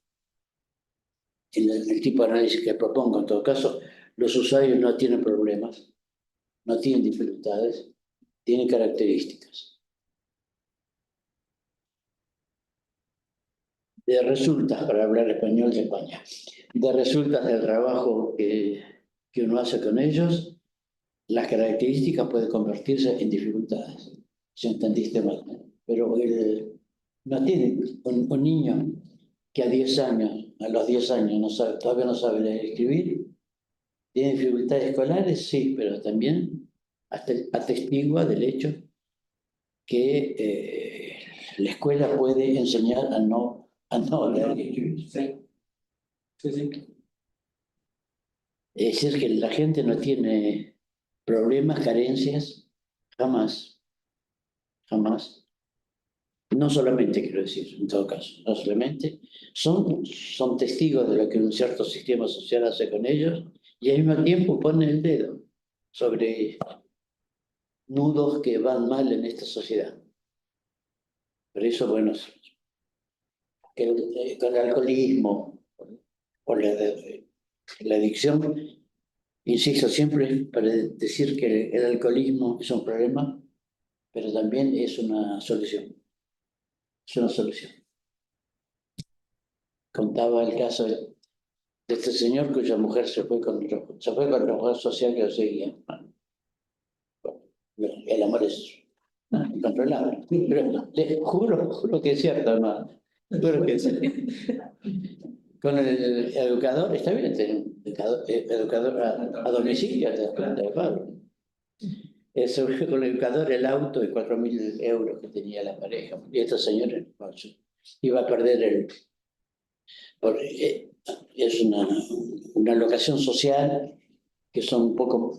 en el tipo de análisis que propongo en todo caso, los usuarios no tienen problemas, no tienen dificultades, tienen características. De resultas, para hablar español de España, de resultas del trabajo que uno hace con ellos, las características pueden convertirse en dificultades, si entendiste mal. Pero no tiene un niño que a los 10 años todavía no sabe leer y escribir, tiene dificultades escolares, sí, pero también atestigua del hecho que la escuela puede enseñar a no leer y escribir. Sí. Es decir, que la gente no tiene problemas, carencias, jamás. No solamente, quiero decir, en todo caso, no solamente, son testigos de lo que un cierto sistema social hace con ellos y al mismo tiempo ponen el dedo sobre nudos que van mal en esta sociedad. Por eso, bueno, con el alcoholismo o la adicción, insisto siempre para decir que el alcoholismo es un problema, pero también es una solución. Es una solución. Contaba el caso de este señor cuya mujer se fue con la mujer social que lo seguía. El amor es incontrolable. Pero le juro que es cierto, hermano. Juro que es cierto. Con el educador, está bien tener un educador a domicilio, te das cuenta, Pablo. Se fue con el educador el auto de 4.000 euros que tenía la pareja. Y esta señora iba a perder es una locación social que son un poco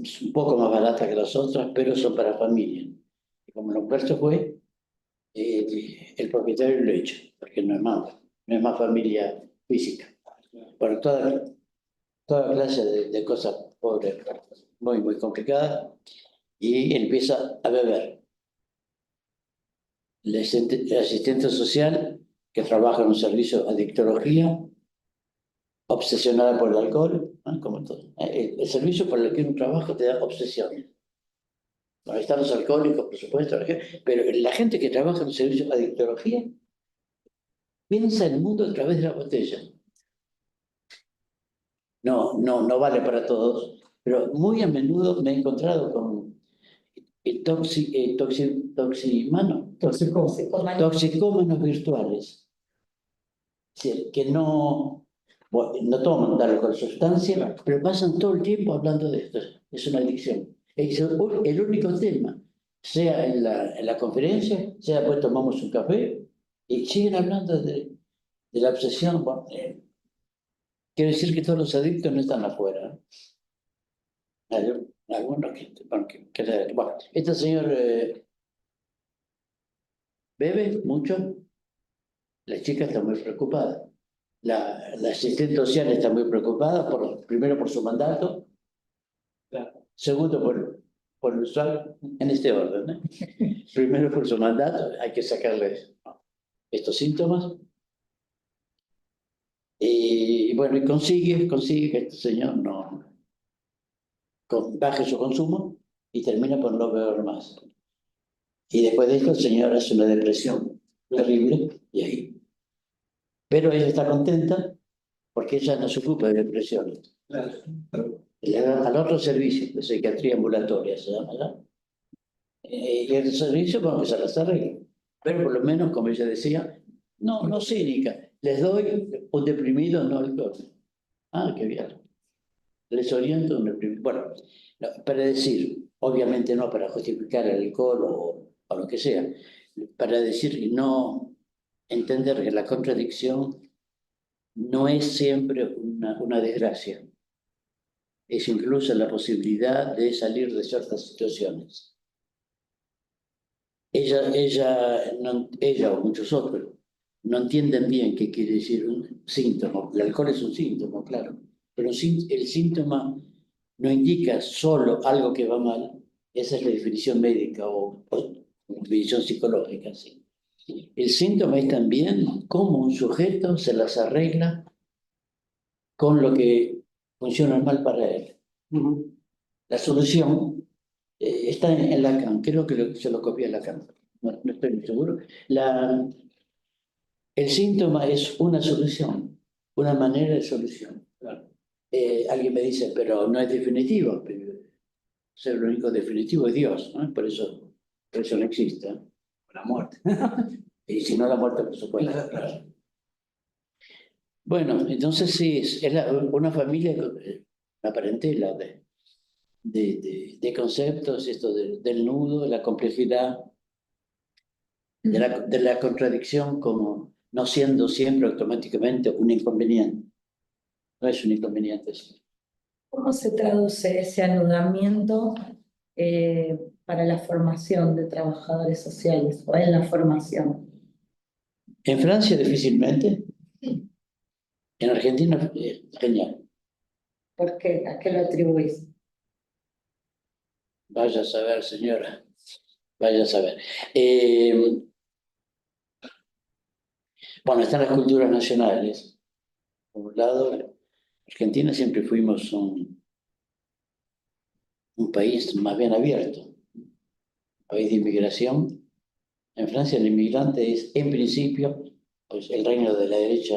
más baratas que las otras, pero son para familia. Y como el oferta fue, el propietario lo echa, porque no es más familia física. Por toda clase de cosas pobres, muy, muy complicadas, y empieza a beber. El asistente social que trabaja en un servicio de adictología, obsesionada por el alcohol, ¿no? Como todo. El servicio por el que un trabajo te da obsesiones. Ahí están los alcohólicos, por supuesto, pero la gente que trabaja en un servicio de adictología piensa en el mundo a través de la botella. No vale para todos, pero muy a menudo me he encontrado con toxicómanos virtuales. Es decir, que no toman tal o cual sustancia, pero pasan todo el tiempo hablando de esto. Es una adicción. Es el único tema, sea en la conferencia, sea pues tomamos un café, y siguen hablando de la obsesión. Bueno, quiero decir que todos los adictos no están afuera. Hay algunos bueno, este señor bebe mucho, la chica está muy preocupada. La asistente social está muy preocupada, primero por su mandato, segundo por el usuario, en este orden. Primero por su mandato, hay que sacarle estos síntomas. Y bueno, y consigue que este señor baje su consumo y termina por no beber más. Y después de esto el señor hace una depresión terrible y ahí. Pero ella está contenta porque ella no se ocupa de depresiones. Le dan al otro servicio de psiquiatría ambulatoria, se llama, ¿no? Y el servicio, bueno, que se las arregla. Pero por lo menos, como ella decía, no cínica, les doy un deprimido no alcohol. Ah, qué bien. Les oriento un deprimido. Bueno, para decir, obviamente no para justificar el alcohol o lo que sea, para decir y no entender que la contradicción no es siempre una desgracia. Es incluso la posibilidad de salir de ciertas situaciones. Ella o muchos otros no entienden bien qué quiere decir un síntoma. El alcohol es un síntoma, claro, pero el síntoma no indica solo algo que va mal. Esa es la definición médica o definición psicológica. ¿Sí? El síntoma es también cómo un sujeto se las arregla con lo que funciona mal para él. La solución está en Lacan, creo que se lo copié a Lacan, no estoy muy seguro. El síntoma es una solución, una manera de solución. Claro. Alguien me dice, pero no es definitivo. Pero el único definitivo es Dios, ¿no? Por eso no existe. La muerte. Y si no la muerte, por supuesto. Claro. Bueno, entonces sí, es una familia, una parentela de conceptos, esto del nudo, la complejidad, de la contradicción como no siendo siempre automáticamente un inconveniente. No es un inconveniente. ¿Cómo se traduce ese anudamiento para la formación de trabajadores sociales o en la formación? En Francia difícilmente. En Argentina, genial. ¿Por qué? ¿A qué lo atribuís? Vaya a saber, señora. Vaya a saber. Bueno, están las culturas nacionales. Por un lado, Argentina siempre fuimos un país más bien abierto, un país de inmigración. En Francia el inmigrante es, en principio, pues el reino de la derecha.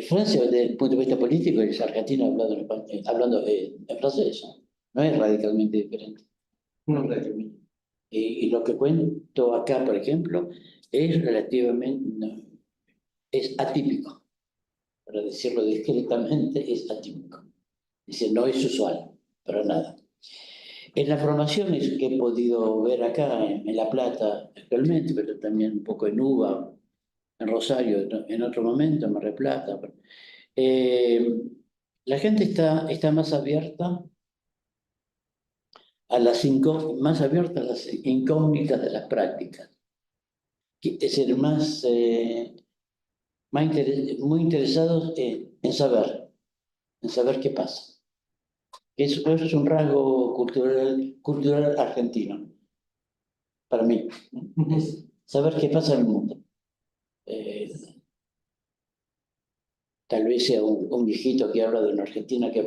Francia, desde el punto de vista político, es Argentina hablando en francés. No es radicalmente diferente. No radicalmente. Y lo que cuento acá, por ejemplo, es relativamente, es atípico. Para decirlo discretamente, es atípico. Dice, no es usual, para nada. En las formaciones que he podido ver acá en La Plata actualmente, pero también un poco en UBA, en Rosario, en otro momento, en Mar del Plata, la gente está más abierta más abierta a las incógnitas de las prácticas. Es decir, muy interesados en saber qué pasa. Eso es un rasgo cultural argentino, para mí. Es saber qué pasa en el mundo. Tal vez sea un viejito que habla de una Argentina que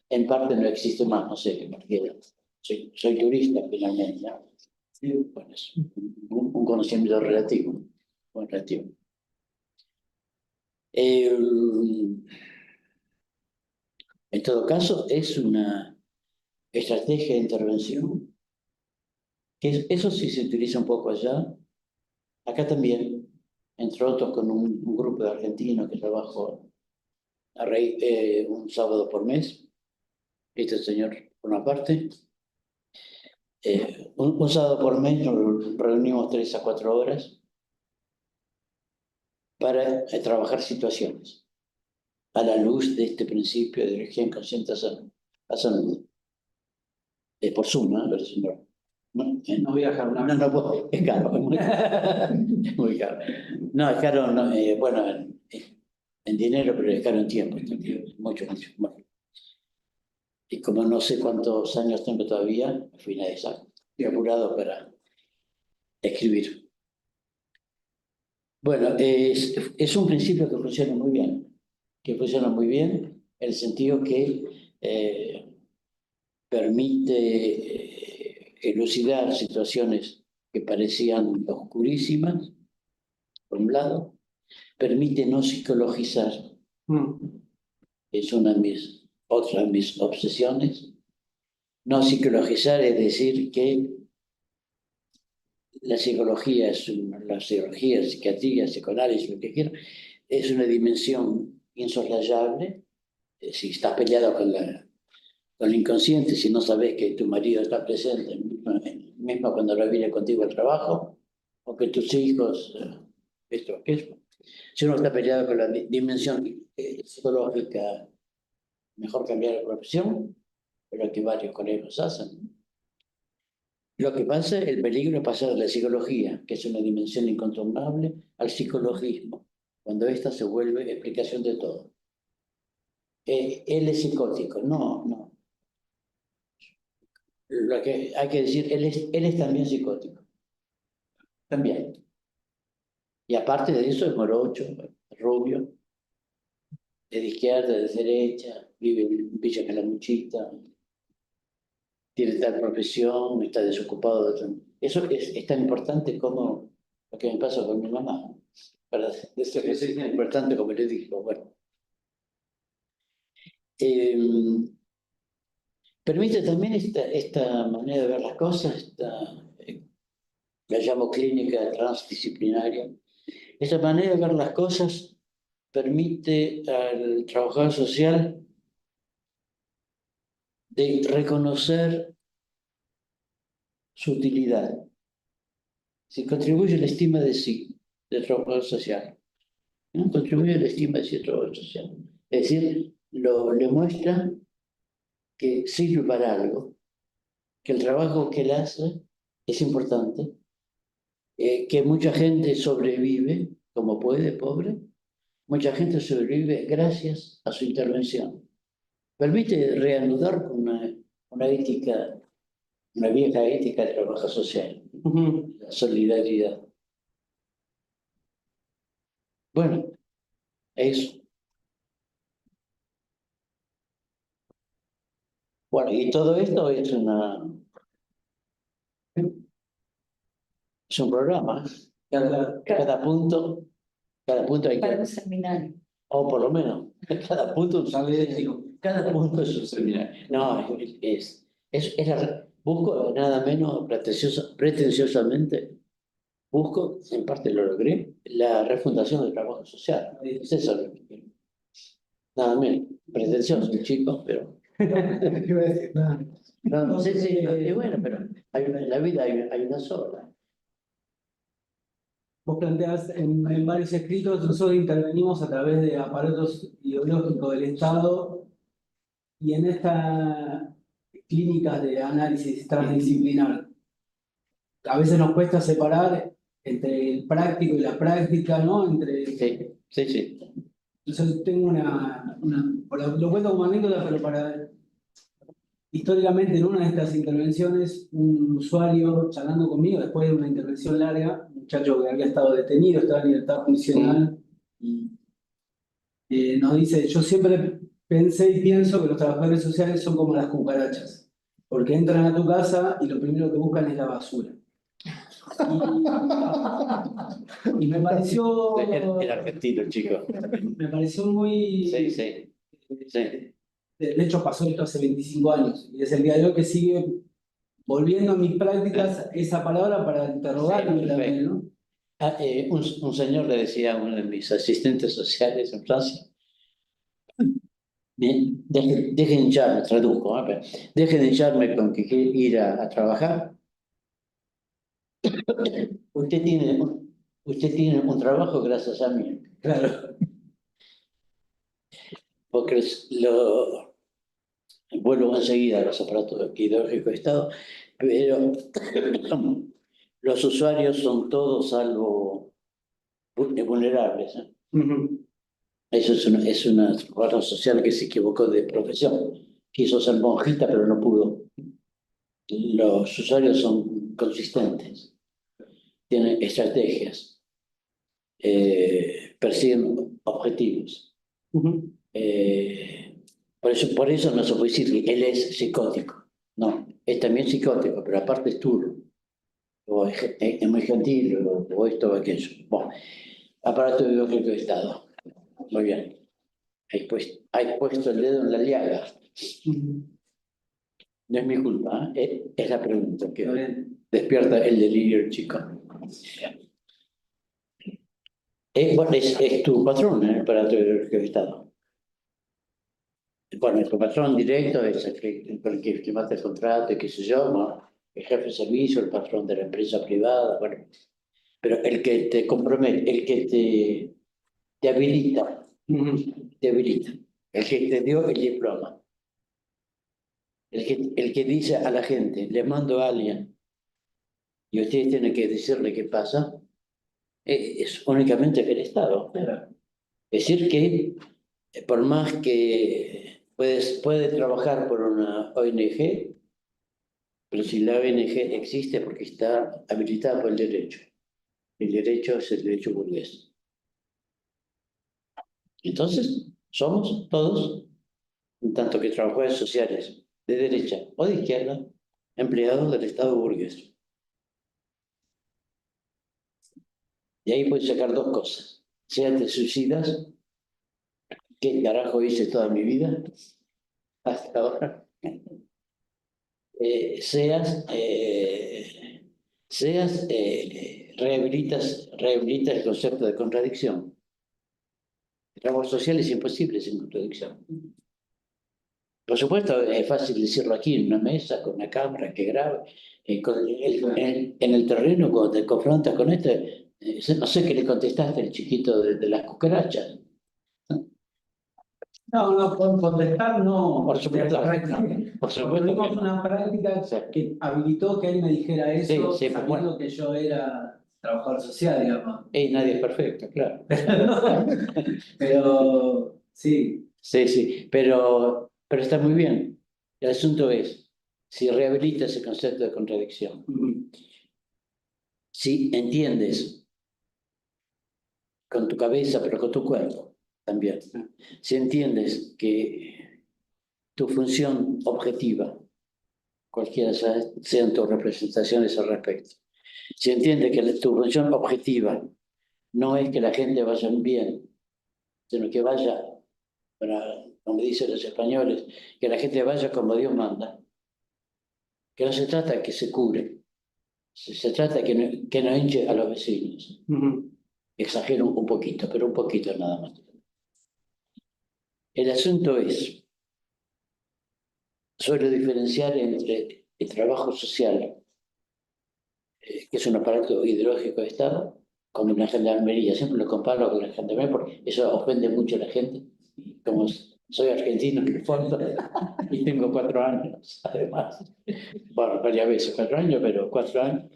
en parte no existe más, no sé, porque soy turista finalmente, ¿no? Sí, bueno, es un conocimiento relativo. Muy relativo. En todo caso, es una estrategia de intervención, que eso sí se utiliza un poco allá, acá también, entre otros con un grupo de argentinos que trabajo un sábado por mes, este señor por una parte, un sábado por mes nos reunimos 3 a 4 horas para trabajar situaciones a la luz de este principio de energía inconsciente a salud. Por Zoom, ¿no? Pero señor, no viajar, no puedo, es caro, es muy caro. Es muy caro. No, es caro, no, bueno, en dinero, pero es caro en tiempo, mucho, mucho, mucho. Y como no sé cuántos años tengo todavía, al final exacto, estoy apurado para escribir. Bueno, es un principio que funciona muy bien, en el sentido que permite elucidar situaciones que parecían oscurísimas, por un lado, permite no psicologizar, es otra de mis obsesiones. No psicologizar es decir que la psicología, psiquiatría, psicoanálisis, lo que quiera, es una dimensión insoslayable. Si estás peleado con el inconsciente, si no sabes que tu marido está presente, mismo cuando lo viene contigo al trabajo, o que tus hijos, esto, aquello. Si uno está peleado con la dimensión psicológica, mejor cambiar de profesión, pero que varios colegas hacen. Lo que pasa, el peligro es pasar de la psicología, que es una dimensión incontornable, al psicologismo, cuando ésta se vuelve explicación de todo. Él es psicótico, no. Lo que hay que decir, él es también psicótico. También. Y aparte de eso, es morocho, rubio, de izquierda, de derecha, vive en Villa Calamuchita, tiene tal profesión, está desocupado. Eso es tan importante como lo que me pasa con mi mamá. Para decir que es tan importante como le digo. Bueno. Permite también esta manera de ver las cosas, la llamo clínica transdisciplinaria. Esta manera de ver las cosas permite al trabajador social de reconocer su utilidad. Si contribuye a la estima de sí, del trabajador social. ¿No? Contribuye a la estima de sí del trabajador social. Es decir, le muestra que sirve para algo, que el trabajo que él hace es importante, que mucha gente sobrevive como puede, pobre. Mucha gente sobrevive gracias a su intervención. Permite reanudar con una ética, una vieja ética de trabajo social, la solidaridad. Bueno, eso. Bueno, y todo esto es un programa. Cada punto hay Para que... un seminario. O por lo menos, cada punto es un seminario. No, busco nada menos pretenciosamente, busco, en parte lo logré, la refundación del trabajo social. Es eso lo que quiero. Nada menos, pretencioso el chico, pero No iba a decir nada. No, sí, sí, y bueno, pero en la vida hay una sola. Vos planteás en varios escritos, nosotros intervenimos a través de aparatos ideológicos del Estado y en estas clínicas de análisis transdisciplinar. A veces nos cuesta separar entre el práctico y la práctica, ¿no? Sí, sí, sí. Yo tengo lo cuento como anécdota, pero históricamente en una de estas intervenciones, un usuario charlando conmigo, después de una intervención larga, un muchacho que había estado detenido, estaba en libertad condicional, y nos dice, yo siempre pensé y pienso que los trabajadores sociales son como las cucarachas, porque entran a tu casa y lo primero que buscan es la basura. Y me pareció... El argentino, chico. Me pareció muy... Sí, sí, sí. De hecho, pasó esto hace 25 años y es el día de hoy que sigue volviendo a mis prácticas esa palabra para interrogarme Sí, también, ¿no? Un señor le decía a uno de mis asistentes sociales en Francia, bien, deje de hincharme, traduzco, pero deje de hincharme con que quiere ir a trabajar. Usted tiene un trabajo gracias a mí. Claro. Porque vuelvo enseguida a los aparatos ideológicos de Estado, pero los usuarios son todos algo vulnerables. Eso es una razón social que se equivocó de profesión. Quiso ser monjita, pero no pudo. Los usuarios son consistentes, tienen estrategias, persiguen objetivos. Por eso no se puede decir que él es psicótico. No, es también psicótico, pero aparte es duro. O es muy gentil, o esto o aquello. Bueno, aparato ideológico de Estado. Muy bien. Hay puesto el dedo en la llaga. No es mi culpa, es la pregunta que despierta el delirio, chico. Bueno, es tu patrón, el aparato ideológico de Estado. Bueno, tu patrón directo es el que firmaste el contrato, qué sé yo, ¿no? El jefe de servicio, el patrón de la empresa privada, bueno. Pero el que te compromete, el que te habilita, el que te dio el diploma, el que dice a la gente, le mando a alguien y ustedes tienen que decirle qué pasa, es únicamente el Estado. Es decir que por más que puede trabajar por una ONG, pero si la ONG existe porque está habilitada por el derecho. El derecho es el derecho burgués. Entonces, somos todos, en tanto que trabajadores sociales de derecha o de izquierda, empleados del Estado burgués. Y ahí puedes sacar dos cosas. Sea te suicidas, ¿qué carajo hice toda mi vida? Hasta ahora. Rehabilitas el concepto de contradicción. El trabajo social es imposible sin contradicción. Por supuesto, es fácil decirlo aquí en una mesa, con una cámara que grabe. En el terreno, cuando te confrontas con esto, no sé qué le contestaste al chiquito de las cucarachas. No, por contestar no. Por supuesto. Por supuesto. Tuvimos una práctica que habilitó que él me dijera eso, Sí, sabiendo bueno. que yo era trabajador social, digamos. Nadie es perfecto, claro. Pero sí. Sí, pero está muy bien. El asunto es, si rehabilitas el concepto de contradicción, si entiendes con tu cabeza, pero con tu cuerpo también, si entiendes que tu función objetiva, cualquiera sean tus representaciones al respecto, si entiendes que tu función objetiva no es que la gente vaya bien, sino que vaya, como dicen los españoles, que la gente vaya como Dios manda, que no se trata de que se cure, se trata de que no hinche a los vecinos. Exagero un poquito, pero un poquito nada más. El asunto es, suelo diferenciar entre el trabajo social, que es un aparato ideológico de Estado, como la gendarmería. Siempre lo comparo con la gendarmería porque eso ofende mucho a la gente. Y como soy argentino en el fondo y tengo 4 años, además, bueno, varias veces 4 años, pero 4 años,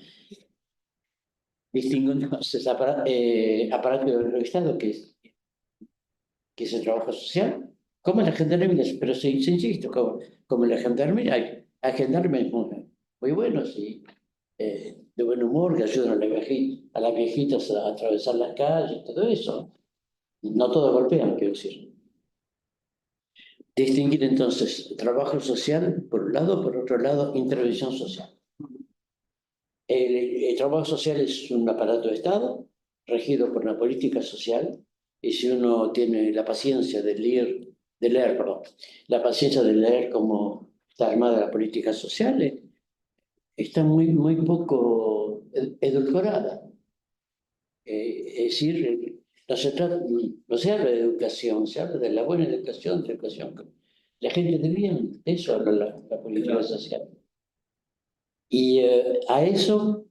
distingo entonces aparato del Estado, que es el trabajo social, como la gendarmería, pero sí, insisto, como la gendarmería, hay gendarmes muy buenos y de buen humor, que ayudan a las viejitas a atravesar las calles, todo eso. No todos golpean, quiero decir. Distinguir entonces trabajo social, por un lado, por otro lado, intervención social. El trabajo social es un aparato de Estado regido por una política social, y si uno tiene la paciencia de leer, perdón, la paciencia de leer cómo está armada la política social, está muy poco edulcorada. Es decir, no se habla de educación, se habla de la buena educación, de educación. La gente de bien, de eso habla la política social. Y a eso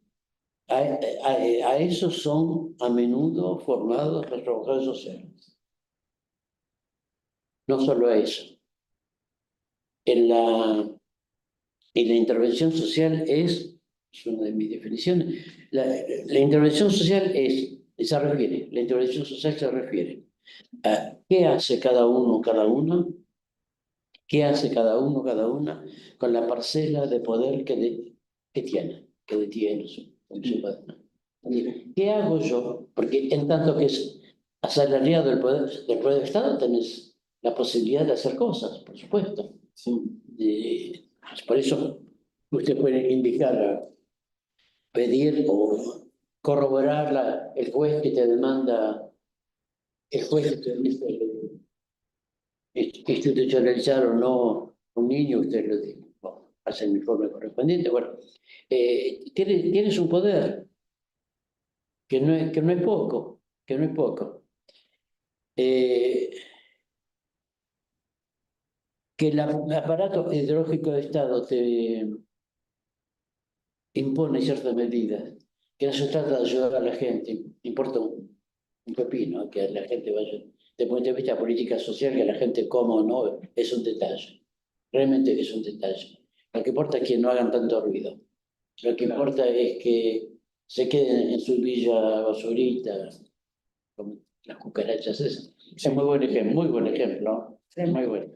son a menudo formados los trabajadores sociales. No solo a eso. En la intervención social es una de mis definiciones, la intervención social la intervención social se refiere a qué hace cada uno, cada una, qué hace cada uno, cada una con la parcela de poder que detiene su poder. ¿Qué hago yo? Porque en tanto que es asalariado del poder del Estado, tenés la posibilidad de hacer cosas, por supuesto. Sí. Por eso usted puede indicar, pedir o corroborar el juez que te demanda, el juez que te dice institucionalizar o no un niño, usted lo dice, hace el informe correspondiente. Bueno, tienes un poder que no es poco, que no es poco. Que el aparato ideológico de Estado te impone ciertas medidas, que no se trata de ayudar a la gente, importa un pepino que la gente vaya, desde el punto de vista política social, que la gente coma o no, es un detalle, realmente es un detalle. Lo que importa es que no hagan tanto ruido, lo que importa es que se queden en su villa basurita, como las cucarachas esas. Es muy buen ejemplo, ¿no? Es muy bueno.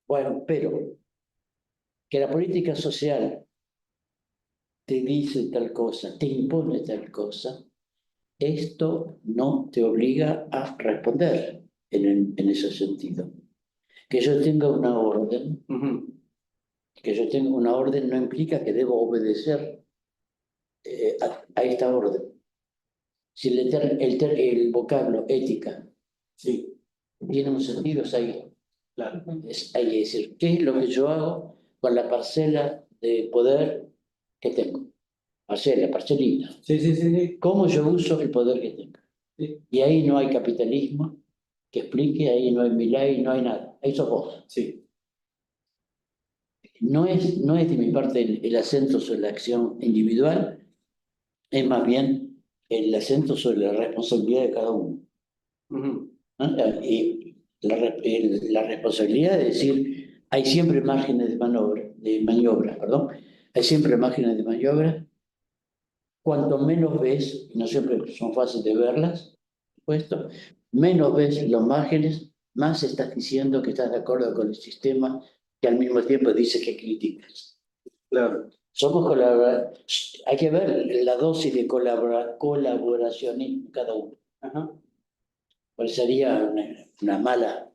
Bueno, pero que la política social te dice tal cosa, te impone tal cosa, esto no te obliga a responder en ese sentido. Que yo tenga una orden, no implica que debo obedecer a esta orden. Si el vocablo ética tiene un sentido, es ahí. Claro. Hay que decir, ¿qué es lo que yo hago con la parcela de poder que tengo? Parcelita. Sí. ¿Cómo yo uso el poder que tengo? Sí. Y ahí no hay capitalismo que explique, ahí no hay Milei, no hay nada. Ahí sos vos. Sí. No es de mi parte el acento sobre la acción individual, es más bien el acento sobre la responsabilidad de cada uno. ¿No? Y la responsabilidad de decir, hay siempre márgenes de maniobra, perdón. Hay siempre márgenes de maniobra. Cuanto menos ves, y no siempre son fáciles de verlas, puesto, menos ves los márgenes, más estás diciendo que estás de acuerdo con el sistema que al mismo tiempo dice que criticas. Claro. Somos colaboradores. Hay que ver la dosis de colaboracionismo cada uno. Parecería una mala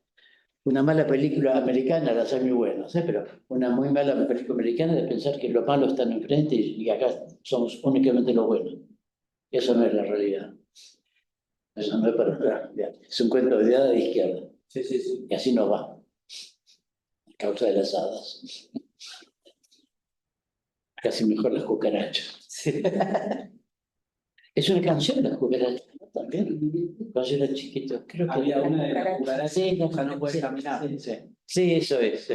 película americana, las hay muy buenas, pero una muy mala película americana de pensar que los malos están enfrente y acá somos únicamente los buenos. Eso no es la realidad. Eso no es para nada. Es un cuento de idea de izquierda. Sí. Y así no va. A causa de las hadas. Casi mejor las cucarachas. Sí. Es una canción, las cucarachas, ¿no? También. Cuando yo era chiquito, creo que había una de las cucarachas, sí, ya no puedes caminar. Sí, eso es.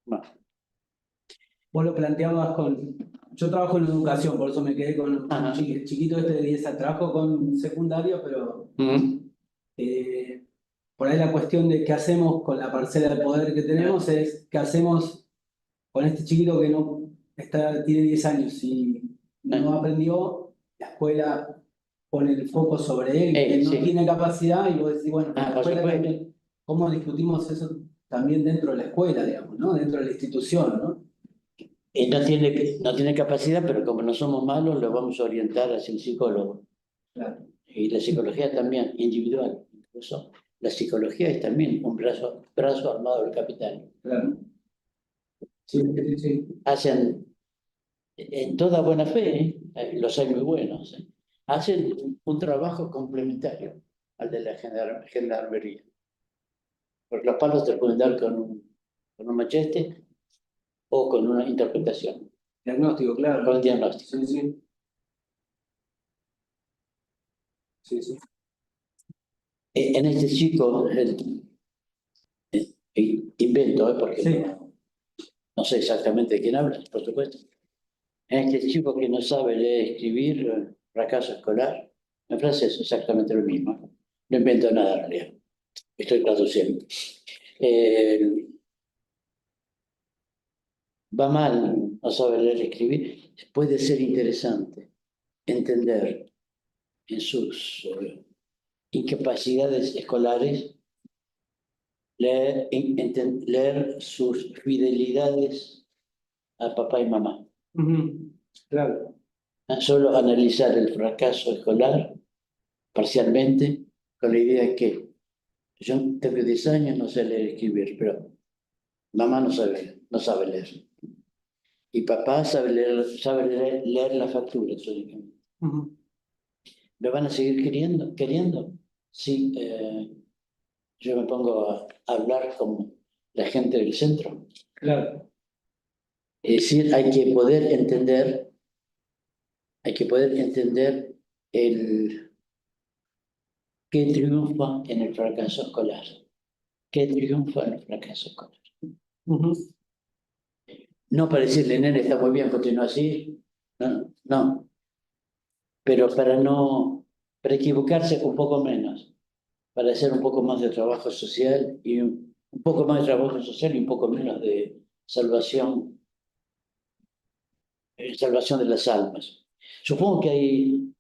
No. Vos lo planteabas con... Yo trabajo en educación, por eso me quedé con Ajá. el chiquito este de 10 años. Trabajo con secundario, pero por ahí la cuestión de qué hacemos con la parcela de poder que tenemos es qué hacemos con este chiquito que no tiene 10 años y no aprendió, la escuela pone el foco sobre él, que no Sí. tiene capacidad, y vos decís, bueno, la Por escuela supuesto. también, ¿cómo discutimos eso también dentro de la escuela, digamos, ¿no? Dentro de la institución, ¿no? No tiene capacidad, pero como no somos malos, lo vamos a orientar hacia el psicólogo. Claro. Y la psicología también, individual. Incluso la psicología es también un brazo armado del capital. Claro. Sí, sí, sí. Hacen, en toda buena fe, los hay muy buenos, hacen un trabajo complementario al de la gendarmería. Porque los palos te pueden dar con un machete o con una interpretación, Diagnóstico, claro. con un diagnóstico. Sí, sí. Sí, sí. En este chico, invento, porque Sí. no sé exactamente de quién hablas, por supuesto. En este chico que no sabe leer y escribir, fracaso escolar, en francés es exactamente lo mismo. No invento nada en realidad. Estoy traduciendo. Va mal, no sabe leer y escribir. Puede ser interesante entender en sus incapacidades escolares, leer sus fidelidades a papá y mamá. Claro. Solo analizar el fracaso escolar parcialmente con la idea que yo tengo 10 años, no sé leer y escribir, pero mamá no sabe leer. Y papá sabe leer las facturas únicamente. ¿Me van a seguir queriendo? Sí, yo me pongo a hablar como la gente del centro. Claro. Es decir, hay que poder entender el qué triunfa en el fracaso escolar. ¿Qué triunfa en el fracaso escolar? No para decirle, nene, está muy bien, continúa así. No. Pero para equivocarse un poco menos, para hacer un poco más de trabajo social y un poco más de trabajo social y un poco menos de salvación de las almas. Supongo que hay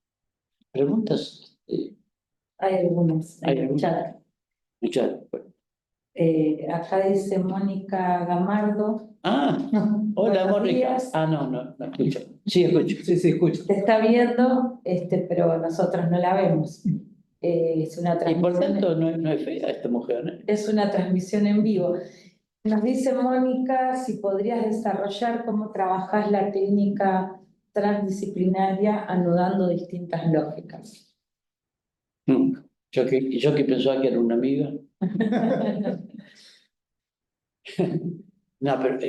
preguntas. Hay algunas en el chat. Muchas. Acá dice Mónica Gamardo. Hola, Buenos Mónica. días. No escucho. Sí, escucho. Sí, escucho. Te está viendo, pero nosotros no la vemos. Es una Y por transmisión. tanto, no es fea esta mujer. Es una transmisión en vivo. Nos dice Mónica si podrías desarrollar cómo trabajas la técnica transdisciplinaria anudando distintas lógicas. Yo que pensaba que era una amiga. No, pero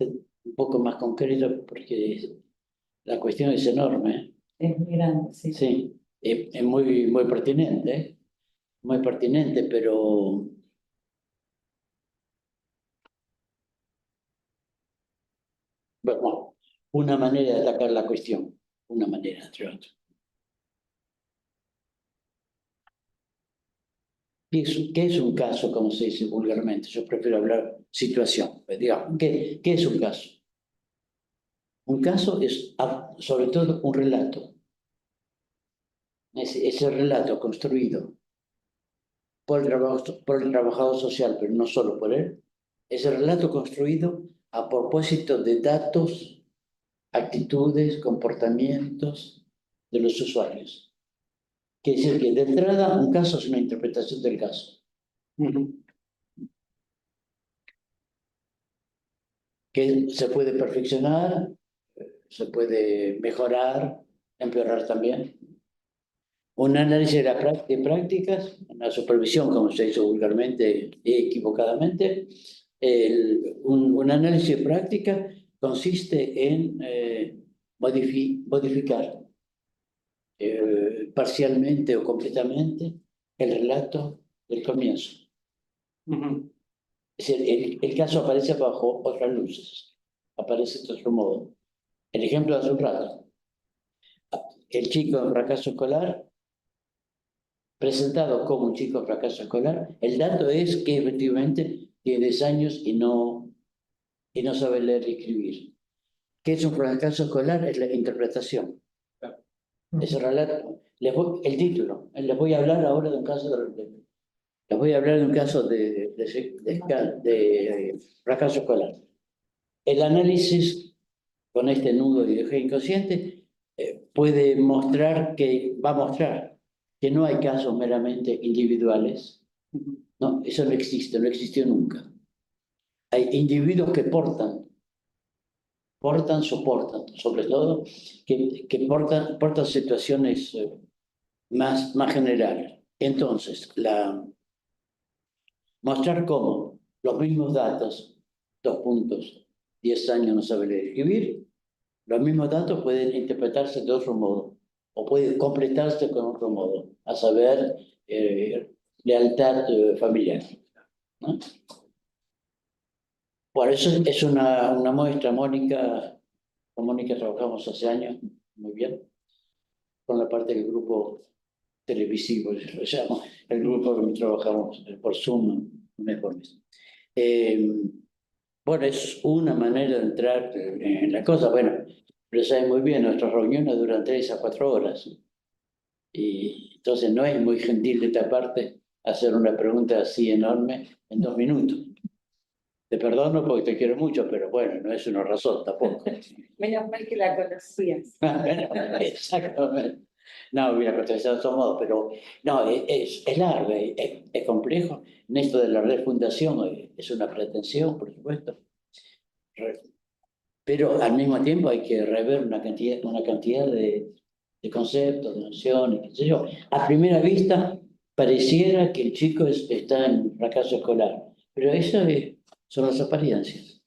un poco más concreto porque la cuestión es enorme. Es muy grande, sí. Sí, es muy, muy pertinente, muy pertinente, pero bueno, una manera de atacar la cuestión, una manera, entre otras. ¿Qué es un caso, como se dice vulgarmente? Yo prefiero hablar situación. Digamos, ¿qué es un caso? Un caso es, sobre todo, un relato. Ese relato construido por el trabajador social, pero no solo por él. Ese relato construido a propósito de datos, actitudes, comportamientos de los usuarios. Quiere decir que de entrada un caso es una interpretación del caso. Que se puede perfeccionar, se puede mejorar, empeorar también. Un análisis de prácticas, una supervisión, como se hizo vulgarmente y equivocadamente. Un análisis de práctica consiste en modificar parcialmente o completamente el relato del comienzo. Es decir, el caso aparece bajo otras luces, aparece de otro modo. El ejemplo de hace un rato. El chico en fracaso escolar, presentado como un chico en fracaso escolar, el dato es que efectivamente tiene 10 años y no sabe leer y escribir. ¿Qué es un fracaso escolar? Es la interpretación. Ese relato, el título, les voy a hablar ahora de un caso les voy a hablar de un caso de fracaso escolar. El análisis con este nudo de ideología inconsciente puede mostrar va a mostrar que no hay casos meramente individuales. No, eso no existe, no existió nunca. Hay individuos que soportan, sobre todo, que portan situaciones más generales. Entonces, mostrar cómo los mismos datos, 2 puntos, 10 años no sabe leer y escribir, los mismos datos pueden interpretarse de otro modo, o pueden completarse con otro modo, a saber, lealtad familiar, ¿no? Por eso es una muestra, con Mónica trabajamos hace años, muy bien, con la parte del grupo televisivo, lo llamo, el grupo que trabajamos por Zoom, un mes por mes. Bueno, es una manera de entrar en la cosa. Bueno, pero saben muy bien, nuestras reuniones duran 3 a 4 horas. Y entonces no es muy gentil de esta parte hacer una pregunta así enorme en 2 minutos. Te perdono porque te quiero mucho, pero bueno, no es una razón tampoco. Menos mal que la conocías. Exactamente. No, hubiera contestado de todos modos, pero no, es largo, es complejo. En esto de la refundación es una pretensión, por supuesto. Pero al mismo tiempo hay que rever una cantidad de conceptos, de nociones, qué sé yo. A primera vista pareciera que el chico está en fracaso escolar, pero eso son las apariencias.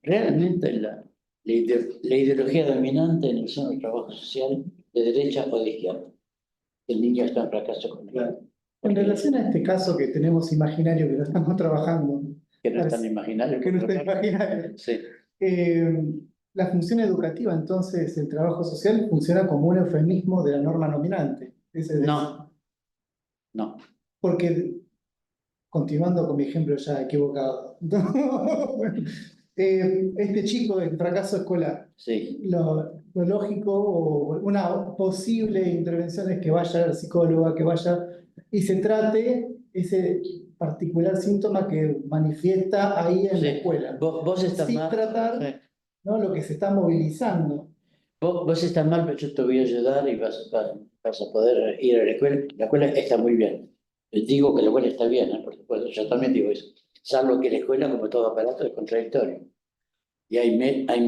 Realmente la ideología dominante en el seno del trabajo social de derecha o de izquierda. El niño está en fracaso escolar. Claro. En relación a este caso que tenemos imaginario, que lo estamos trabajando, Que no es tan imaginario. que no está imaginario, Sí. la función educativa, entonces, el trabajo social funciona como un eufemismo de la norma dominante. No. No. Porque, continuando con mi ejemplo ya equivocado, este chico del fracaso escolar, Sí. lo lógico o una posible intervención es que vaya al psicólogo, que vaya y se trate ese particular síntoma que manifiesta ahí en la escuela. Vos estás sin mal. tratar, Sí. ¿no?, lo que se está movilizando. Vos estás mal, pero yo te voy a ayudar y vas a poder ir a la escuela. La escuela está muy bien. Digo que la escuela está bien, por supuesto, yo también digo eso. Salvo que la escuela, como todo aparato, es contradictorio. Y hay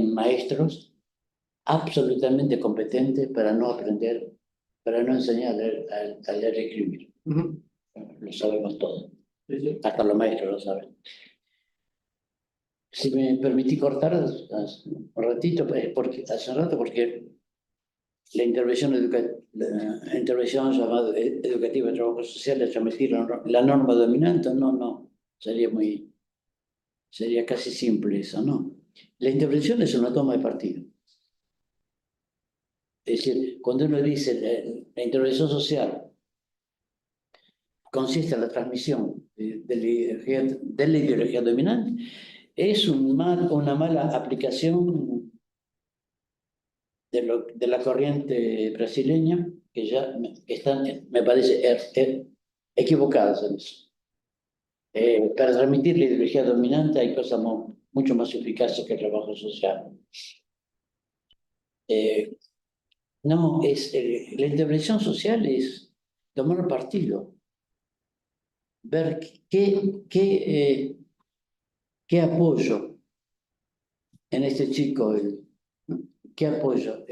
maestros absolutamente competentes para no aprender, para no enseñar a leer y escribir. Lo sabemos todos. Hasta los maestros lo saben. Si me permití cortar un ratito, hace un rato, porque la intervención llamada educativa de trabajo social es remitir la norma dominante, no, sería casi simple eso, ¿no? La intervención es una toma de partido. Es decir, cuando uno dice la intervención social consiste en la transmisión de la ideología dominante, es una mala aplicación de la corriente brasileña, que ya están, me parece, equivocadas en eso. Para transmitir la ideología dominante hay cosas mucho más eficaces que el trabajo social. No, la intervención social es tomar partido, ver qué apoyo en este chico, qué apoyo.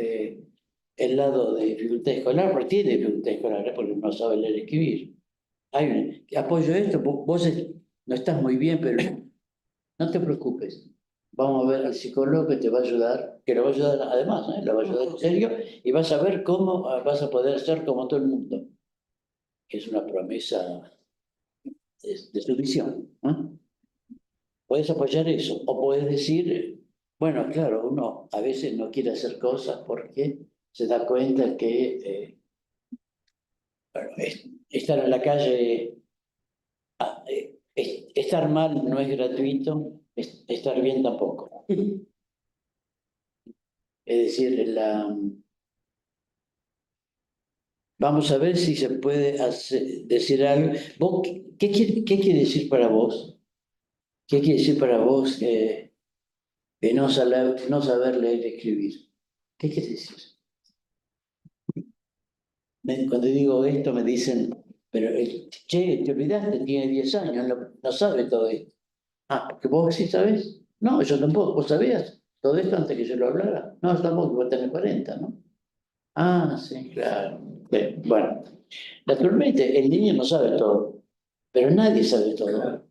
El lado de dificultad escolar, porque tiene dificultad escolar, porque no sabe leer y escribir. Apoyo esto, vos no estás muy bien, pero no te preocupes. Vamos a ver al psicólogo que te va a ayudar, que lo va a ayudar además, lo va a ayudar en serio, y vas a ver cómo vas a poder ser como todo el mundo. Es una promesa de su visión, ¿no? Puedes apoyar eso, o puedes decir, bueno, claro, uno a veces no quiere hacer cosas porque se da cuenta que bueno, estar en la calle, estar mal no es gratuito, estar bien tampoco. Es decir, vamos a ver si se puede decir algo. ¿Vos, qué quiere decir para vos? ¿Qué quiere decir para vos no saber leer y escribir? ¿Qué quiere decir? Cuando digo esto me dicen, pero che, te olvidaste, tiene 10 años, no sabe todo esto. Ah, porque vos sí sabés. No, yo tampoco. ¿Vos sabías todo esto antes que yo lo hablara? No, tampoco, vos tenés 40, ¿no? Ah, sí, claro. Bueno, naturalmente el niño no sabe todo, pero nadie sabe todo.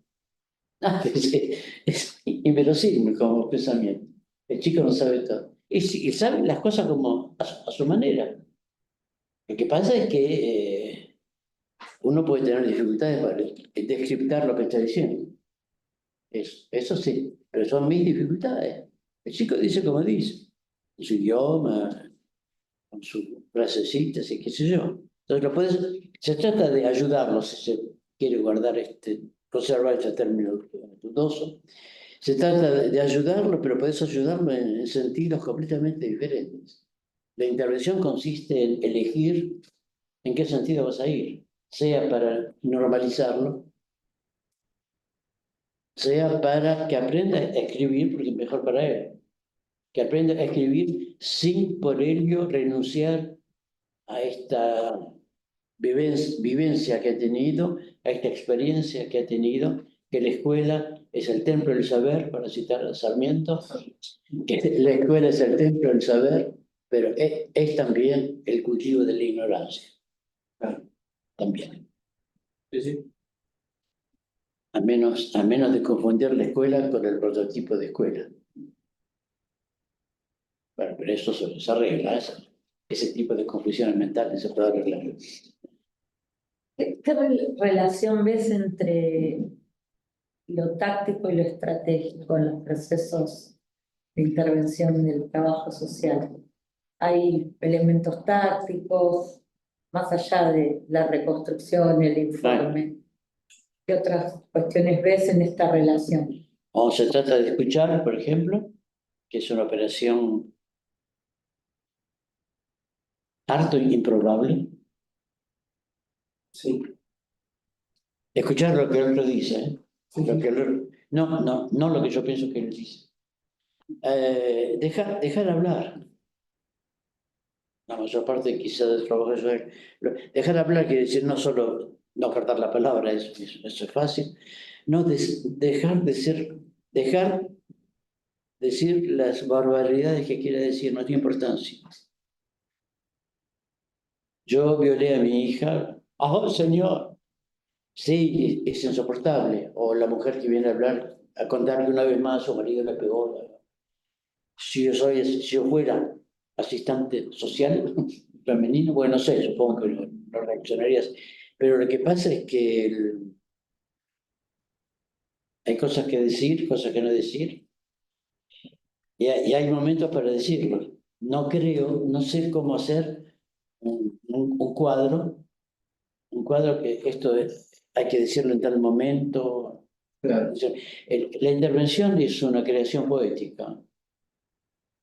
Es inverosímil como pensamiento. El chico no sabe todo. Y sabe las cosas como a su manera. Lo que pasa es que uno puede tener dificultades para descriptar lo que está diciendo. Eso sí, pero son mis dificultades. El chico dice como dice, en su idioma, con sus frasecitas y qué sé yo. Entonces se trata de ayudarlo, si se quiere conservar este término dudoso. Se trata de ayudarlo, pero puedes ayudarlo en sentidos completamente diferentes. La intervención consiste en elegir en qué sentido vas a ir, sea para normalizarlo, sea para que aprenda a escribir, porque es mejor para él, que aprenda a escribir sin por ello renunciar a esta vivencia que ha tenido, a esta experiencia que ha tenido, que la escuela es el templo del saber, para citar a Sarmiento, que la escuela es el templo del saber, pero es también el cultivo de la ignorancia. Claro, también. Sí, sí. A menos de confundir la escuela con el prototipo de escuela. Bueno, pero eso se arregla, ese tipo de confusiones mentales se puede arreglar. ¿Qué relación ves entre lo táctico y lo estratégico en los procesos de intervención del trabajo social? Hay elementos tácticos, más allá de la reconstrucción, el informe. ¿Qué otras cuestiones ves en esta relación? O se trata de escuchar, por ejemplo, que es una operación harto improbable. Sí. Escuchar lo que el otro dice, ¿eh? Sí, Lo sí. que no lo que yo pienso que él dice. Dejar hablar. La mayor parte quizá del trabajo es dejar hablar, quiere decir no solo no cortar la palabra, eso es fácil, no dejar decir las barbaridades que quiere decir, no tiene importancia. Yo violé a mi hija, ¡oh, señor! Sí, es insoportable. O la mujer que viene a hablar, a contar que una vez más su marido le pegó. Si yo fuera asistente social femenino, bueno, no sé, supongo que no reaccionarías. Pero lo que pasa es que hay cosas que decir, cosas que no decir, y hay momentos para decirlo. No sé cómo hacer un cuadro que hay que decirlo en tal momento. Claro. La intervención es una creación poética,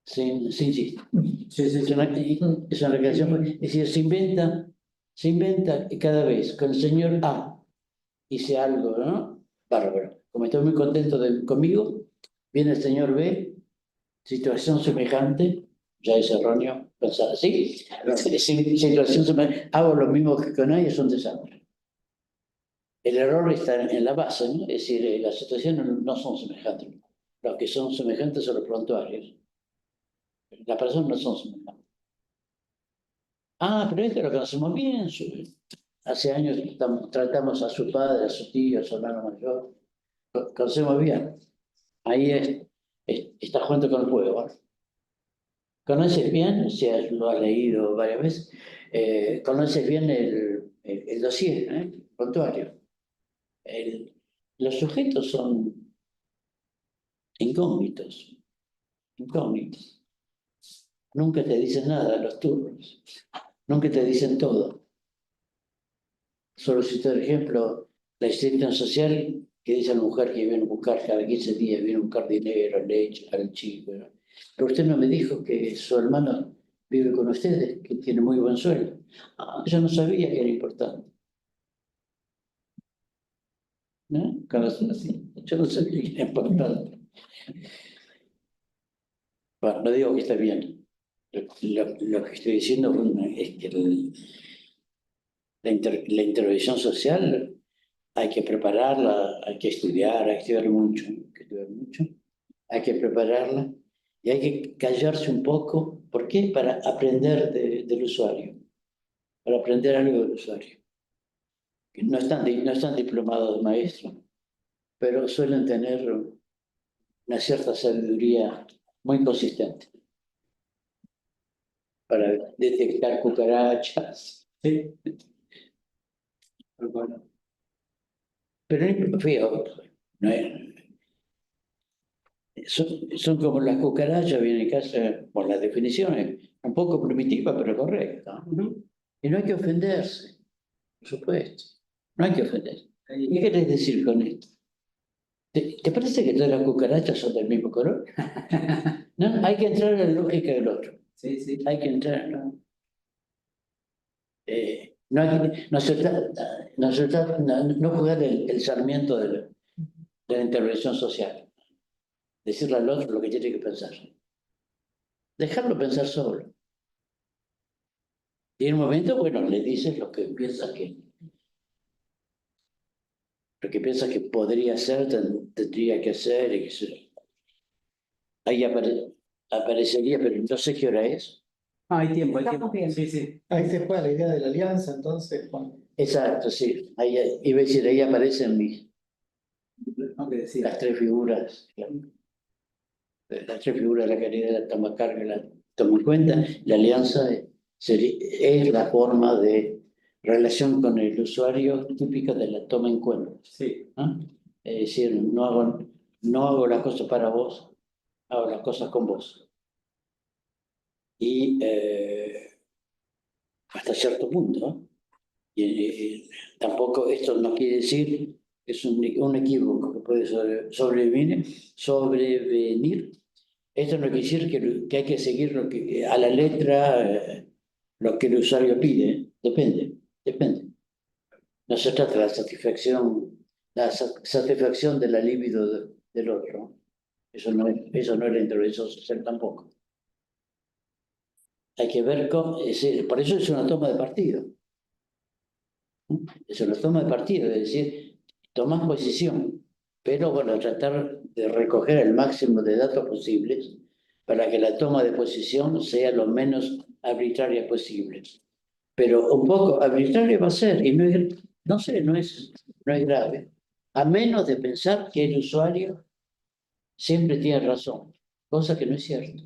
sin chiste. Sí, sí, Es sí. una creación poética. Es decir, se inventa cada vez. Con el señor A hice algo, ¿no? Bárbaro. Como estoy muy contento conmigo, viene el señor B, situación semejante, ya es erróneo pensar así, situación semejante, hago lo mismo que con A y es un desastre. El error está en la base, ¿no? Es decir, las situaciones no son semejantes. Los que son semejantes son los prontuarios. Las personas no son semejantes. Ah, pero este lo conocemos bien. Hace años tratamos a su padre, a su tío, a su hermano mayor. Conocemos bien. Ahí está jugando con el fuego, ¿no? Conoces bien, o sea, lo has leído varias veces, conoces bien el dossier, el prontuario. Los sujetos son incógnitos, incógnitos. Nunca te dicen nada los turnos, nunca te dicen todo. Solo cito el ejemplo, la asistencia social que dice la mujer que viene a buscar cada 15 días, viene a buscar dinero, leche para el chico. ¿No? Pero usted no me dijo que su hermano vive con ustedes, que tiene muy buen sueldo. Ah, yo no sabía que era importante. ¿No? Cuando son así, yo no sabía que era importante. Bueno, no digo que está bien. Lo que estoy diciendo es que la intervención social hay que prepararla, hay que estudiar mucho, hay que prepararla y hay que callarse un poco. ¿Por qué? Para aprender del usuario, para aprender algo del usuario. No están diplomados de maestro, pero suelen tener una cierta sabiduría muy consistente para detectar cucarachas. Sí. Bueno, pero fíjate, no son como las cucarachas, vienen casi por las definiciones, un poco primitiva, pero correcta. Y no hay que ofenderse, por supuesto. No hay que ofenderse. ¿Qué querés decir con esto? ¿Te parece que todas las cucarachas son del mismo color? No, hay que entrar en la lógica del otro. Sí, sí. Hay que entrar en la... no jugar el sarmiento de la intervención social. Decirle al otro lo que tiene que pensar. Dejarlo pensar solo. Y en un momento, bueno, le dices lo que piensas que podría ser, tendría que hacer, y que se... Ahí aparecería, pero no sé qué hora es. Ah, hay tiempo, hay Estamos tiempo. bien. Sí, sí. Ahí se juega la idea de la alianza, entonces, Juan. Exacto, sí. Ahí, iba a decir, ahí aparecen No, que decía. las tres figuras. Las tres figuras de la caridad, la toma carga, la toma en cuenta. La alianza es la forma de relación con el usuario típica de la toma en cuenta. Sí. ¿No? Es decir, no hago las cosas para vos, hago las cosas con vos. Y hasta cierto punto, ¿no? Y tampoco esto no quiere decir, es un equívoco que puede sobrevenir. Esto no quiere decir que hay que seguir a la letra lo que el usuario pide. Depende. No se trata de la satisfacción de la libido del otro. Eso no es la intervención social tampoco. Hay que ver por eso es una toma de partido. Es una toma de partido, es decir, tomas posición, pero bueno, tratar de recoger el máximo de datos posibles para que la toma de posición sea lo menos arbitraria posible. Pero un poco arbitraria va a ser, y no es grave, a menos de pensar que el usuario siempre tiene razón, cosa que no es cierto,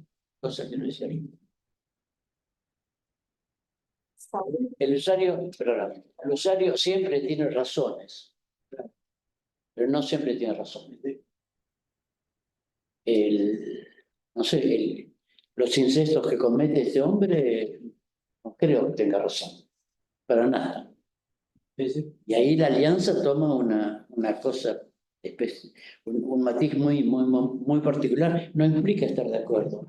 El usuario siempre tiene razones, pero no siempre tiene razones. No sé, los incestos que comete este hombre, no creo que tenga razón, para nada. Y ahí la alianza toma una cosa, un matiz muy particular. No implica estar de acuerdo.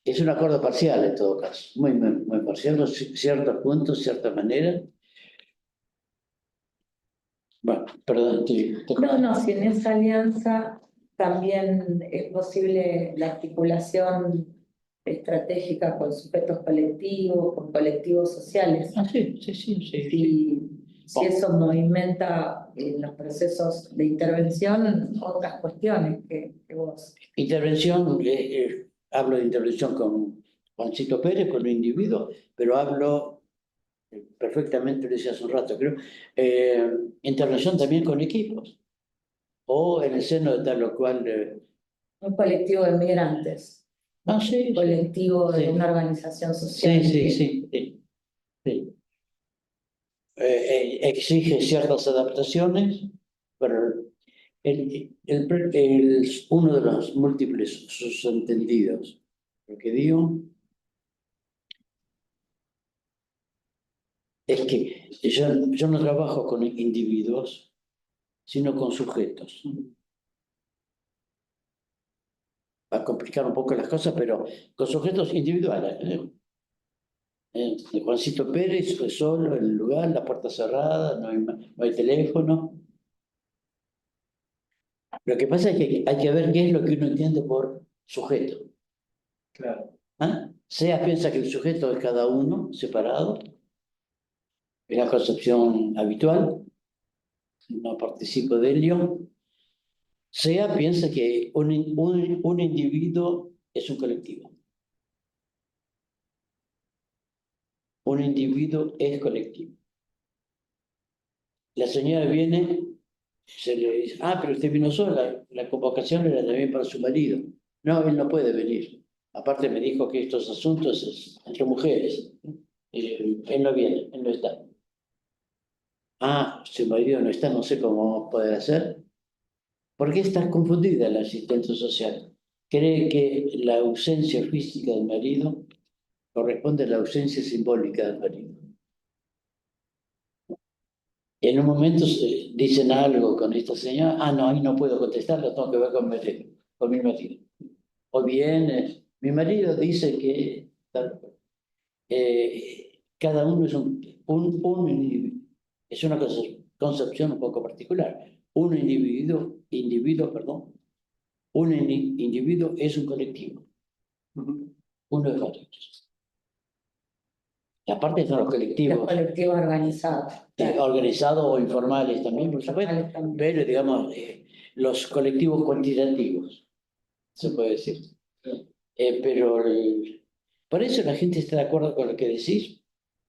Es un acuerdo parcial en todo caso, muy parcial, ciertos puntos, cierta manera. Bueno, perdón. No, si en esa alianza también es posible la articulación estratégica con sujetos colectivos, con colectivos sociales. Ah, sí. Si eso movimenta los procesos de intervención, otras cuestiones que vos. Intervención, hablo de intervención con Juancito Pérez, con un individuo, pero hablo perfectamente, lo decía hace un rato, creo, intervención también con equipos, o en el seno de tal o cual... Un colectivo de migrantes, sí. colectivo de Sí. una organización social. Sí. exige ciertas adaptaciones, pero uno de los múltiples subentendidos, lo que digo, es que yo no trabajo con individuos, sino con sujetos. Va a complicar un poco las cosas, pero con sujetos individuales. Juancito Pérez, solo en el lugar, la puerta cerrada, no hay teléfono. Lo que pasa es que hay que ver qué es lo que uno entiende por sujeto. Claro. ¿Ah? Sea piensa que el sujeto es cada uno, separado, es la concepción habitual, no participo de ello. Sea piensa que un individuo es un colectivo. Un individuo es colectivo. La señora viene, se le dice, pero usted vino sola, la convocación era también para su marido. No, él no puede venir. Aparte me dijo que estos asuntos es entre mujeres. Él no viene, él no está. Su marido no está, no sé cómo poder hacer. ¿Por qué está confundida la asistente social? Cree que la ausencia física del marido corresponde a la ausencia simbólica del marido. En un momento dicen algo con esta señora, no, ahí no puedo contestar, lo tengo que ver con mi marido. O bien, mi marido dice que cada uno es un individuo. Es una concepción un poco particular. Un individuo, un individuo es un colectivo. Uno es varios. Y aparte son los colectivos. Los colectivos organizados. Organizados o informales también, por supuesto. Pero, digamos, los colectivos cuantitativos, se puede decir. Pero por eso la gente está de acuerdo con lo que decís.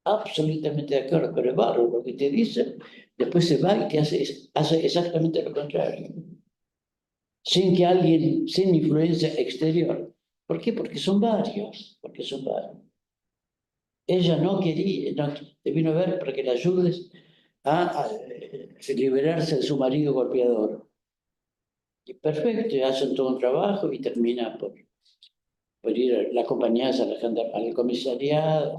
Absolutamente de acuerdo, pero es bárbaro lo que te dice, después se va y te hace exactamente lo contrario. Sin que alguien, sin influencia exterior. ¿Por qué? Porque son varios. Ella no quería, te vino a ver para que la ayudes a liberarse de su marido golpeador. Y perfecto, hacen todo un trabajo y termina por ir, la acompañás a la comisaría,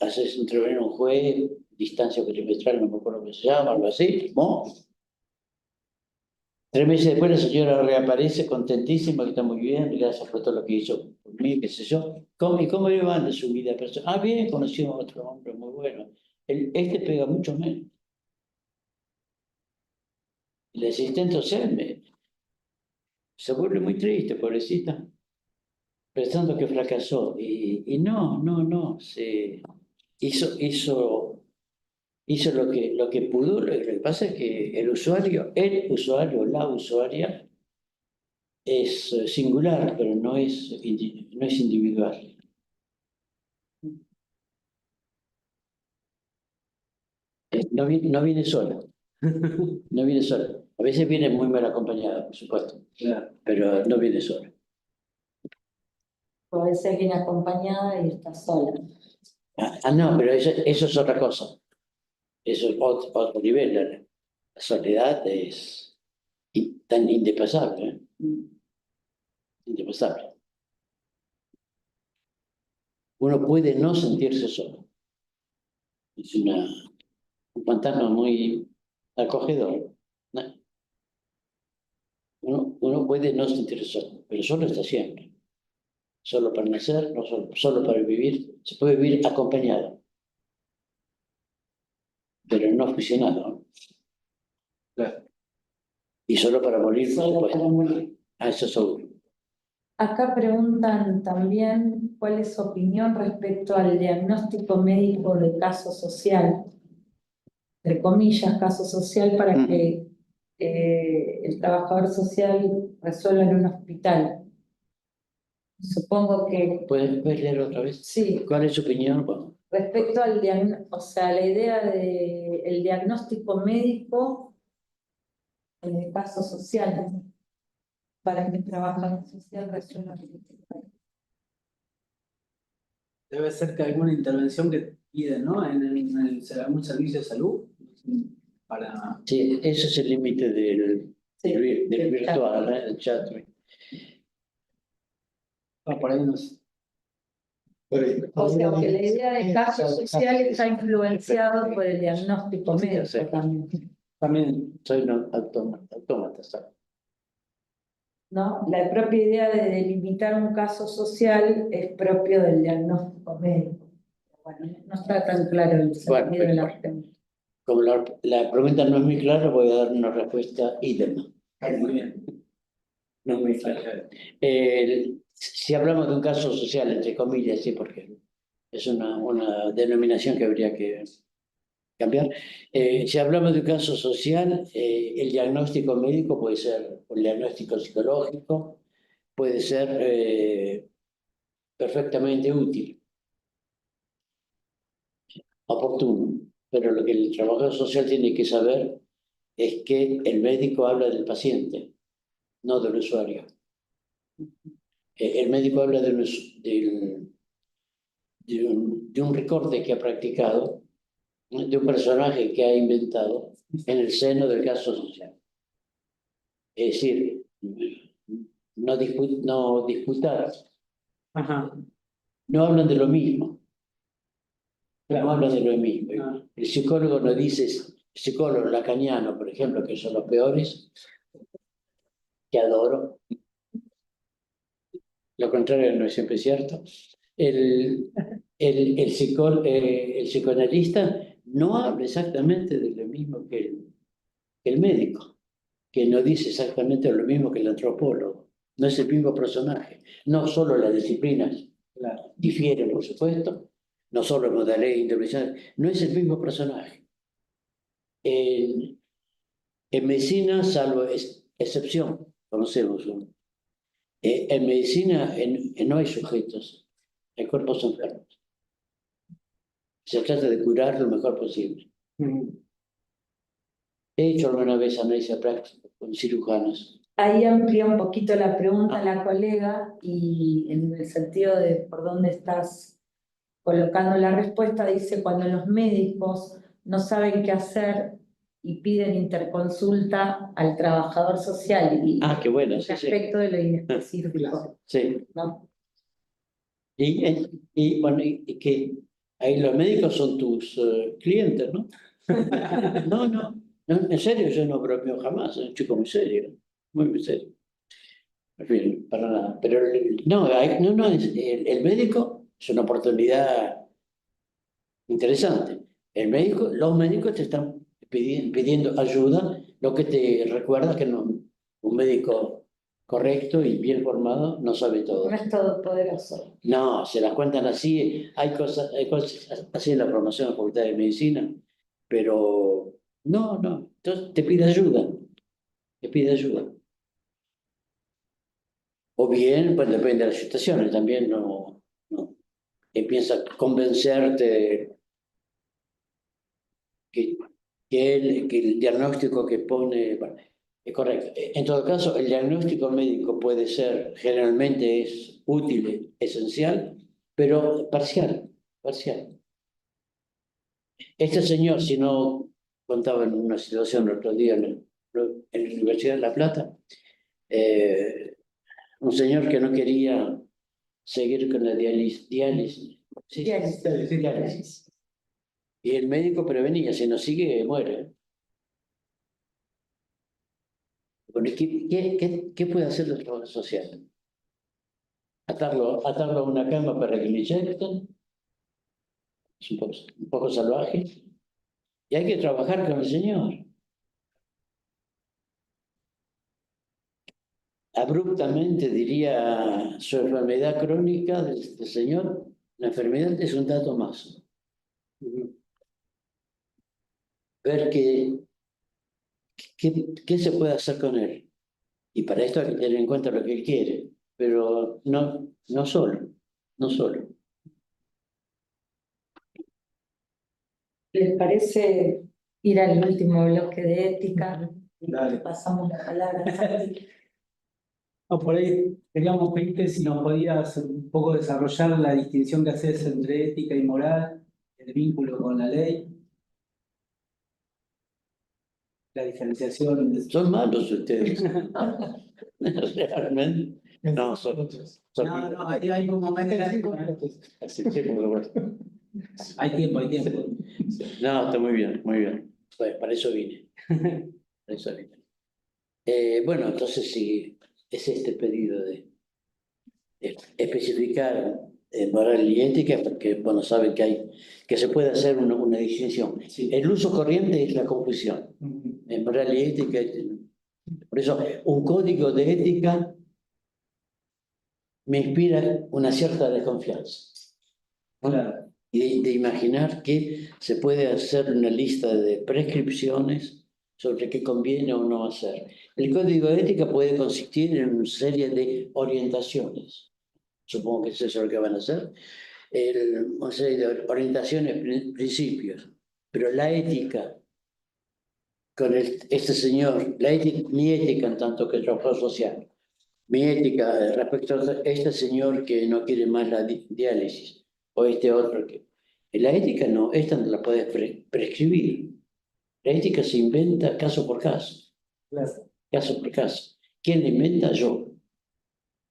haces intervenir a un juez, distancia perimetral, no me acuerdo cómo se llama, algo así, ¿no? 3 meses después la señora reaparece contentísima, que está muy bien, gracias por todo lo que hizo por mí, qué sé yo. ¿Y cómo iban de su vida personal? Bien, conoció a otro hombre muy bueno. Este pega mucho menos. El asistente social se vuelve muy triste, pobrecita, pensando que fracasó. Y no, hizo lo que pudo. Lo que pasa es que el usuario, la usuaria, es singular, pero no es individual. No viene sola. No viene sola. A veces viene muy mal acompañada, por supuesto, pero no viene sola. Puede ser bien acompañada y está sola. No, pero eso es otra cosa. Eso es otro nivel. La soledad es tan indepasable. Indepasable. Uno puede no sentirse solo. Es un fantasma muy acogedor. ¿No? Uno puede no sentirse solo, pero solo está siempre. Solo para nacer, no solo para vivir. Se puede vivir acompañado, pero no fusionado. Claro. Y solo para morir, por Solo supuesto. para morir. Eso seguro. Acá preguntan también cuál es su opinión respecto al diagnóstico médico de caso social, entre comillas, caso social, para que el trabajador social resuelva en un hospital. Supongo que... ¿Puedes leer otra vez? Sí. ¿Cuál es su opinión? Bueno, Respecto al diagnóstico, o sea, la idea del diagnóstico médico en el caso social, para que el trabajador social resuelva. debe ser que alguna intervención que piden, ¿no? Algún servicio de salud para... Sí, ese es el límite Sí, del del virtual, el chat. por ahí no sé. O sea, que la idea de caso social está influenciado por el diagnóstico Sí, médico sí. también, También, Soy un autómata, ¿sabes? ¿no? La propia idea de delimitar un caso social es propio del diagnóstico médico. Bueno, no está tan claro el sentido de la pregunta. Como la pregunta no es muy clara, voy a dar una respuesta idem. muy bien. No es muy clara. Si hablamos de un caso social, entre comillas, sí, porque es una denominación que habría que cambiar. Si hablamos de un caso social, el diagnóstico médico puede ser, o el diagnóstico psicológico, puede ser perfectamente útil, oportuno. Pero lo que el trabajador social tiene que saber es que el médico habla del paciente, no del usuario. El médico habla de un recorte que ha practicado, de un personaje que ha inventado en el seno del caso social. Es decir, no disputar, Ajá. no hablan de lo mismo, Claro. no hablan de lo mismo. Ah. El psicólogo no dice, psicólogo lacaniano, por ejemplo, que son los peores, que adoro, lo contrario no es siempre cierto. El psicoanalista no habla exactamente de lo mismo que el médico, que no dice exactamente lo mismo que el antropólogo. No es el mismo personaje. No solo las disciplinas difieren, por supuesto, no solo modalidades intervencionales, no es el mismo personaje. En medicina, salvo excepción, conocemos uno. En medicina no hay sujetos, hay cuerpos enfermos. Se trata de curar lo mejor posible. He hecho alguna vez análisis práctica con cirujanos. Ahí amplía un poquito la pregunta la colega y en el sentido de por dónde estás colocando la respuesta, dice cuando los médicos no saben qué hacer y piden interconsulta al trabajador social y Qué bueno, sí, respecto de lo inespecífico. Sí. ¿No? Y bueno, y que ahí los médicos son tus clientes, ¿no? No, en serio, yo no bromeo jamás, es un chico muy serio, muy serio. En fin, para nada. Pero no, el médico es una oportunidad interesante. Los médicos te están pidiendo ayuda, lo que te recuerda que un médico correcto y bien formado no sabe todo. No es todopoderoso. No, se las cuentan así. Hay cosas así en la formación de la Facultad de Medicina, pero no. Entonces te pide ayuda. Te pide ayuda. O bien, pues depende de las situaciones, también no empieza a convencerte que el diagnóstico que pone, bueno, es correcto. En todo caso, el diagnóstico médico puede ser, generalmente es útil, esencial, pero parcial. Este señor, si no contaba en una situación el otro día en la Universidad de La Plata, un señor que no quería seguir con la diálisis. Sí, diálisis. Y el médico prevenía, si no sigue, muere. Bueno, ¿qué puede hacer el trabajo social? Atarlo a una cama para que le inyecten, es un poco salvaje, y hay que trabajar con el señor. Abruptamente diría su enfermedad crónica del señor, la enfermedad es un dato más. Ver qué se puede hacer con él. Y para esto hay que tener en cuenta lo que él quiere, pero no solo. ¿Les parece ir al último bloque de ética? Dale. Pasamos la palabra. No, por ahí queríamos pedirte si nos podías un poco desarrollar la distinción que haces entre ética y moral, el vínculo con la ley, la diferenciación. Son malos ustedes. Realmente. No, son No, hay como manera. así que, bueno. Hay tiempo. No, está muy bien, muy bien. Pues para eso vine. Para eso vine. Bueno, entonces si es este pedido de especificar moral y ética, porque bueno, saben que se puede hacer una distinción. Sí. El uso corriente es la confusión. En moral y ética, por eso un código de ética me inspira una cierta desconfianza. ¿No? Claro. Y de imaginar que se puede hacer una lista de prescripciones sobre qué conviene o no hacer. El código de ética puede consistir en una serie de orientaciones. Supongo que es eso lo que van a hacer. Una serie de orientaciones, principios. Pero la ética, con este señor, mi ética en tanto que trabajador social, mi ética respecto a este señor que no quiere más la diálisis, o este otro que... La ética no, esta no la puedes prescribir. La ética se inventa caso por caso. Claro. Caso por caso. ¿Quién la inventa? Yo.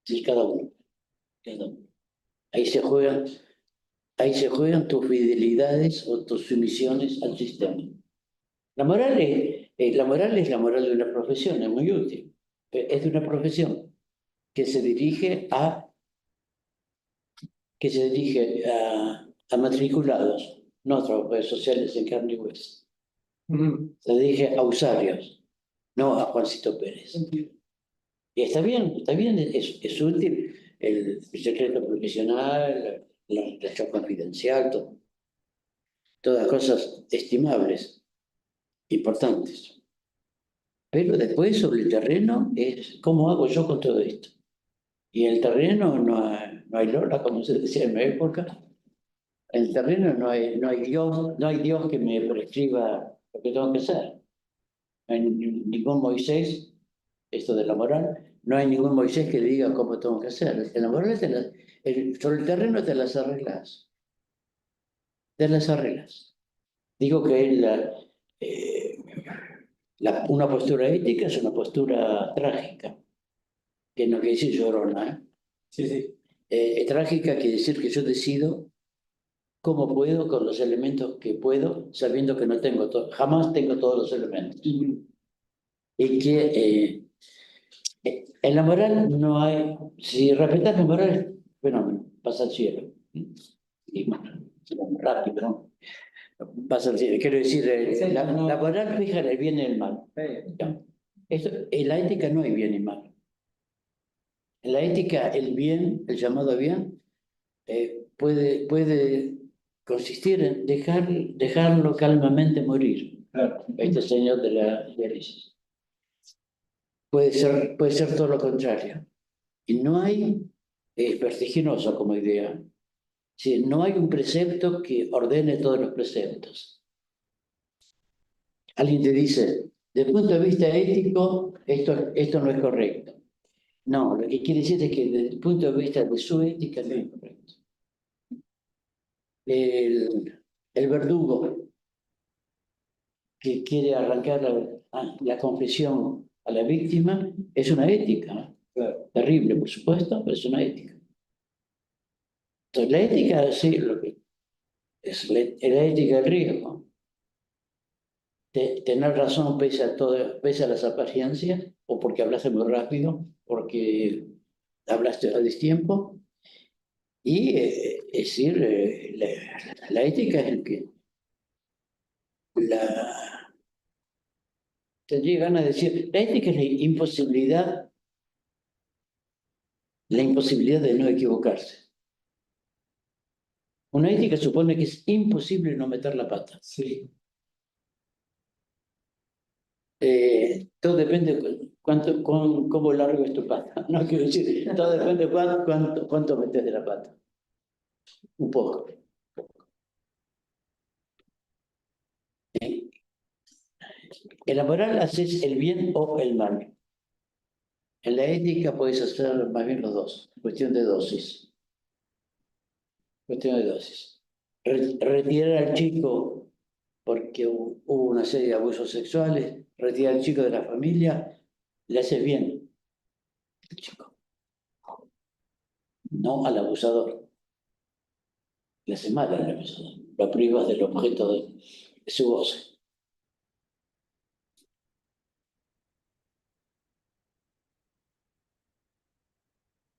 Sí, cada uno. Cada uno. Ahí se juegan tus fidelidades o tus sumisiones al sistema. La moral es la moral de una profesión, es muy útil. Es de una profesión que se dirige a matriculados, no a trabajadores sociales en carne y hueso. Se dirige a usuarios, no a Juancito Pérez. Y está bien, es útil el secreto profesional, la relación confidencial, todas cosas estimables, importantes. Pero después sobre el terreno es cómo hago yo con todo esto. Y en el terreno no hay Lola, como se decía en mi época. En el terreno no hay Dios que me prescriba lo que tengo que hacer. No hay ningún Moisés, esto de la moral, no hay ningún Moisés que diga cómo tengo que hacer. En la moral sobre el terreno te las arreglas. Te las arreglas. Digo que una postura ética es una postura trágica, que no quiere decir llorona, ¿eh? Sí. Trágica quiere decir que yo decido cómo puedo con los elementos que puedo, sabiendo que no tengo jamás tengo todos los elementos. Y que en la moral no hay, si respetas la moral, es fenómeno, pasa al cielo. Y bueno, rápido, ¿no? Pasa al cielo. Quiero decir, la moral fija el bien y el mal. En la ética no hay bien y mal. En la ética, el bien, el llamado bien, puede consistir en dejarlo calmamente morir. Claro. Este señor de la diálisis. Puede ser todo lo contrario. Y no hay, es vertiginoso como idea, sí, no hay un precepto que ordene todos los preceptos. Alguien te dice, desde el punto de vista ético, esto no es correcto. No, lo que quiere decir es que desde el punto de vista de su ética no es correcto. El verdugo que quiere arrancar la confesión a la víctima es una ética, ¿no? Claro. Terrible, por supuesto, pero es una ética. Entonces, la ética, sí, lo que es la ética del riesgo. Tener razón pese a las apariencias, o porque hablaste muy rápido, porque hablaste a destiempo. Y es decir, la ética es el que tendría ganas de decir, la ética es la imposibilidad de no equivocarse. Una ética supone que es imposible no meter la pata. Sí. Todo depende de cómo largo es tu pata. No quiero decir, todo depende de cuánto metes de la pata. Un poco. En la moral haces el bien o el mal. En la ética puedes hacer más bien los dos, cuestión de dosis. Cuestión de dosis. Retirar al chico porque hubo una serie de abusos sexuales, retirar al chico de la familia, le haces bien al chico, no al abusador. Le haces mal al abusador, lo privas del objeto de su goce.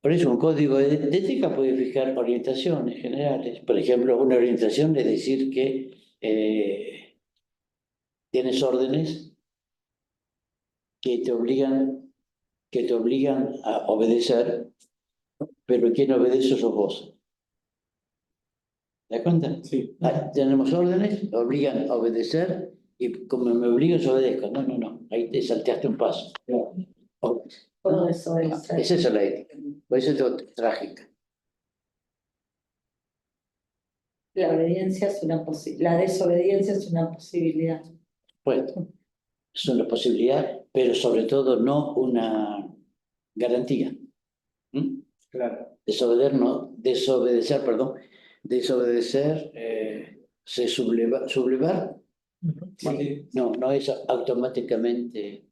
Por eso un código de ética puede fijar orientaciones generales. Por ejemplo, una orientación es decir que tienes órdenes que te obligan a obedecer, pero quien obedece sos vos. ¿Te das cuenta? Sí. Tenemos órdenes, me obligan a obedecer y como me obligan, yo obedezco. No, no, no. Ahí te salteaste un paso. Todo eso es. Es eso la ética. Por eso es trágica. La obediencia es una la desobediencia es una posibilidad. Pues es una posibilidad, pero sobre todo no una garantía. ¿Mm? Claro. Desobedecer, sublevar, Sí. no es automáticamente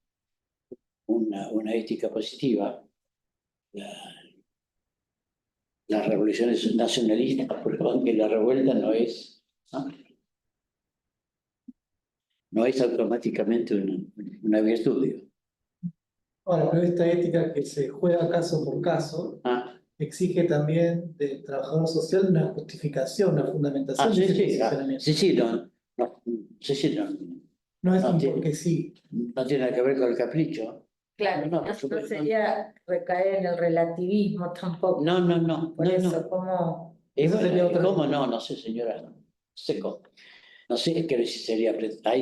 una ética positiva. Las revoluciones nacionalistas prueban que la revuelta no es automáticamente una virtud. Digo. Ahora, pero esta ética que se juega caso por caso exige también del trabajador social una justificación, una fundamentación de ese posicionamiento. No es un porque sí. No tiene nada que ver con el capricho. Claro, No, no sería recaer en el relativismo tampoco. No. Por eso, ¿cómo? Eso sería otra. ¿Cómo no? No sé, señora. No sé cómo. No sé, que ahí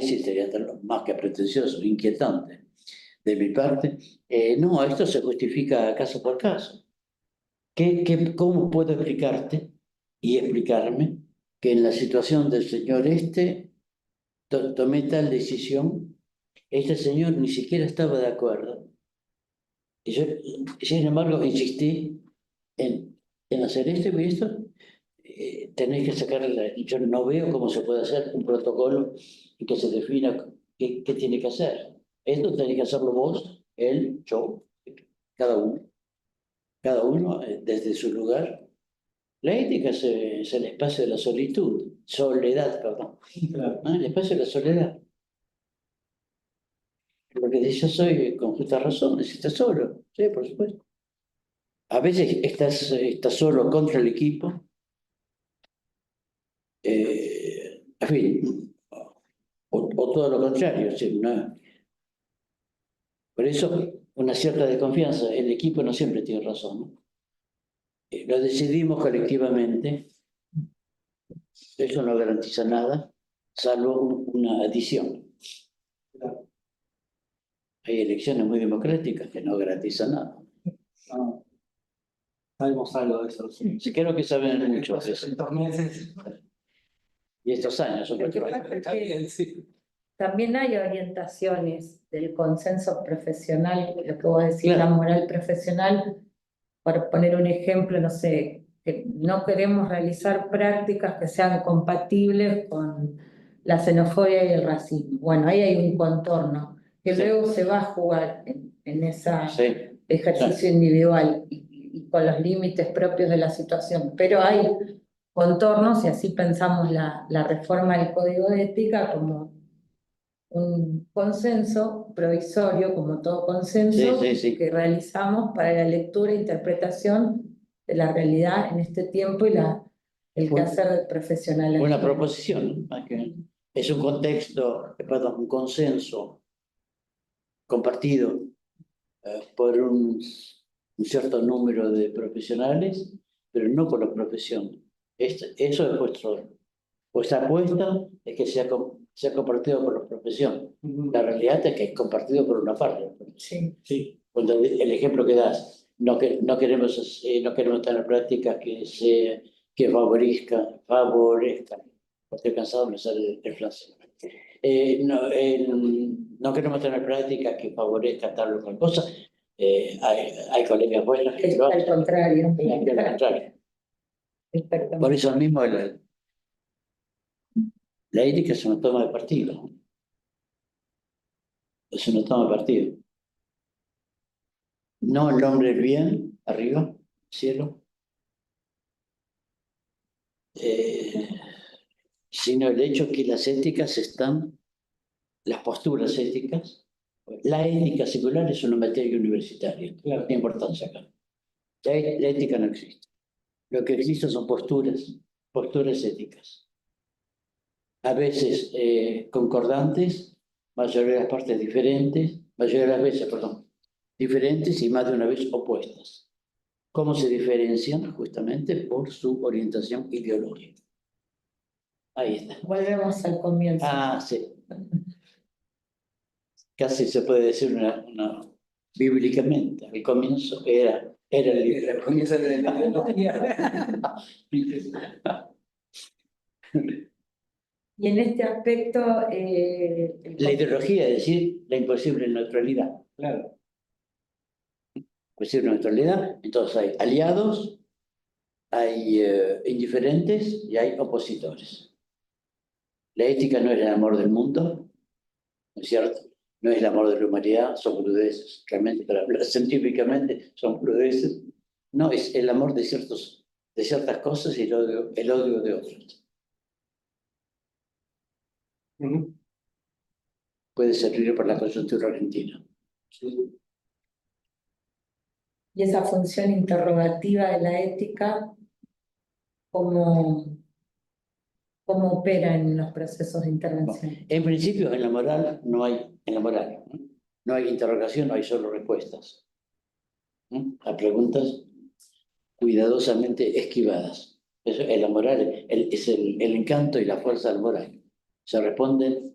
sí sería más que pretencioso, inquietante de mi parte. No, esto se justifica caso por caso. ¿Cómo puedo explicarte y explicarme que en la situación del señor tomé tal decisión, este señor ni siquiera estaba de acuerdo? Y yo, sin embargo, insistí en hacer esto y esto. Tenéis que sacarle, yo no veo cómo se puede hacer un protocolo y que se defina qué tiene que hacer. Esto tenéis que hacerlo vos, él, yo, cada uno desde su lugar. La ética es el espacio de la soledad, perdón. Claro. El espacio de la soledad. Porque dice, yo soy con justa razón, estás solo, sí, por supuesto. A veces estás solo contra el equipo. En fin, o todo lo contrario, ¿sí? Por eso, una cierta desconfianza. El equipo no siempre tiene razón, ¿no? Lo decidimos colectivamente. Eso no garantiza nada, salvo una adición. Claro. Hay elecciones muy democráticas que no garantizan nada. No. Sabemos algo de eso. Sí. Sí, creo que saben mucho de eso. Estos meses. Y estos años, sobre todo. Está bien, sí. También hay orientaciones del consenso profesional, lo que vos decís, Claro. la moral profesional. Por poner un ejemplo, no sé, que no queremos realizar prácticas que sean compatibles con la xenofobia y el racismo. Bueno, ahí hay un contorno que Sí. luego se va a jugar en ese Sí. ejercicio individual y con los límites propios de la situación. Pero hay contornos y así pensamos la reforma del Código de Ética como un consenso provisorio, como todo consenso, Sí. que realizamos para la lectura e interpretación de la realidad en este tiempo y el quehacer del profesional. Una proposición, más que es un contexto, perdón, un consenso compartido por un cierto número de profesionales, pero no por la profesión. Eso es vuestra apuesta, es que sea compartido por la profesión. La realidad es que es compartido por una parte. Sí. Cuando el ejemplo que das, no queremos tener prácticas que favorezcan, estoy cansado de usar el francés. No queremos tener prácticas que favorezcan tal o cual cosa, Hay colegas buenos que Es lo al hacen. contrario. Y hay que al contrario. Exactamente. Por eso mismo la ética es una toma de partido. Es una toma de partido. No el hombre del bien, arriba, cielo, sino el hecho que las éticas están, las posturas éticas, la ética secular es una materia universitaria, claro, tiene importancia acá. La ética no existe. Lo que existe son posturas éticas. A veces concordantes, mayoría de las partes diferentes, mayoría de las veces, perdón, diferentes y más de una vez opuestas. ¿Cómo se diferencian? Justamente por su orientación ideológica. Ahí está. Volvemos al comienzo. Ah, sí. Casi se puede decir bíblicamente. El comienzo era el Comienza de la ideología. Y en este aspecto, La ideología, es decir, la imposible neutralidad. Claro. Imposible neutralidad. Entonces hay aliados, hay indiferentes y hay opositores. La ética no es el amor del mundo, ¿no es cierto? No es el amor de la humanidad, son boludeces. Realmente, para hablar científicamente, son boludeces. No, es el amor de ciertas cosas y el odio de otras. Puede servir para la coyuntura argentina. Sí. y esa función interrogativa de la ética, ¿cómo opera en los procesos de intervención? En principio, en la moral no hay interrogación, no hay solo respuestas. A preguntas cuidadosamente esquivadas. Eso es la moral, es el encanto y la fuerza de la moral. Se responden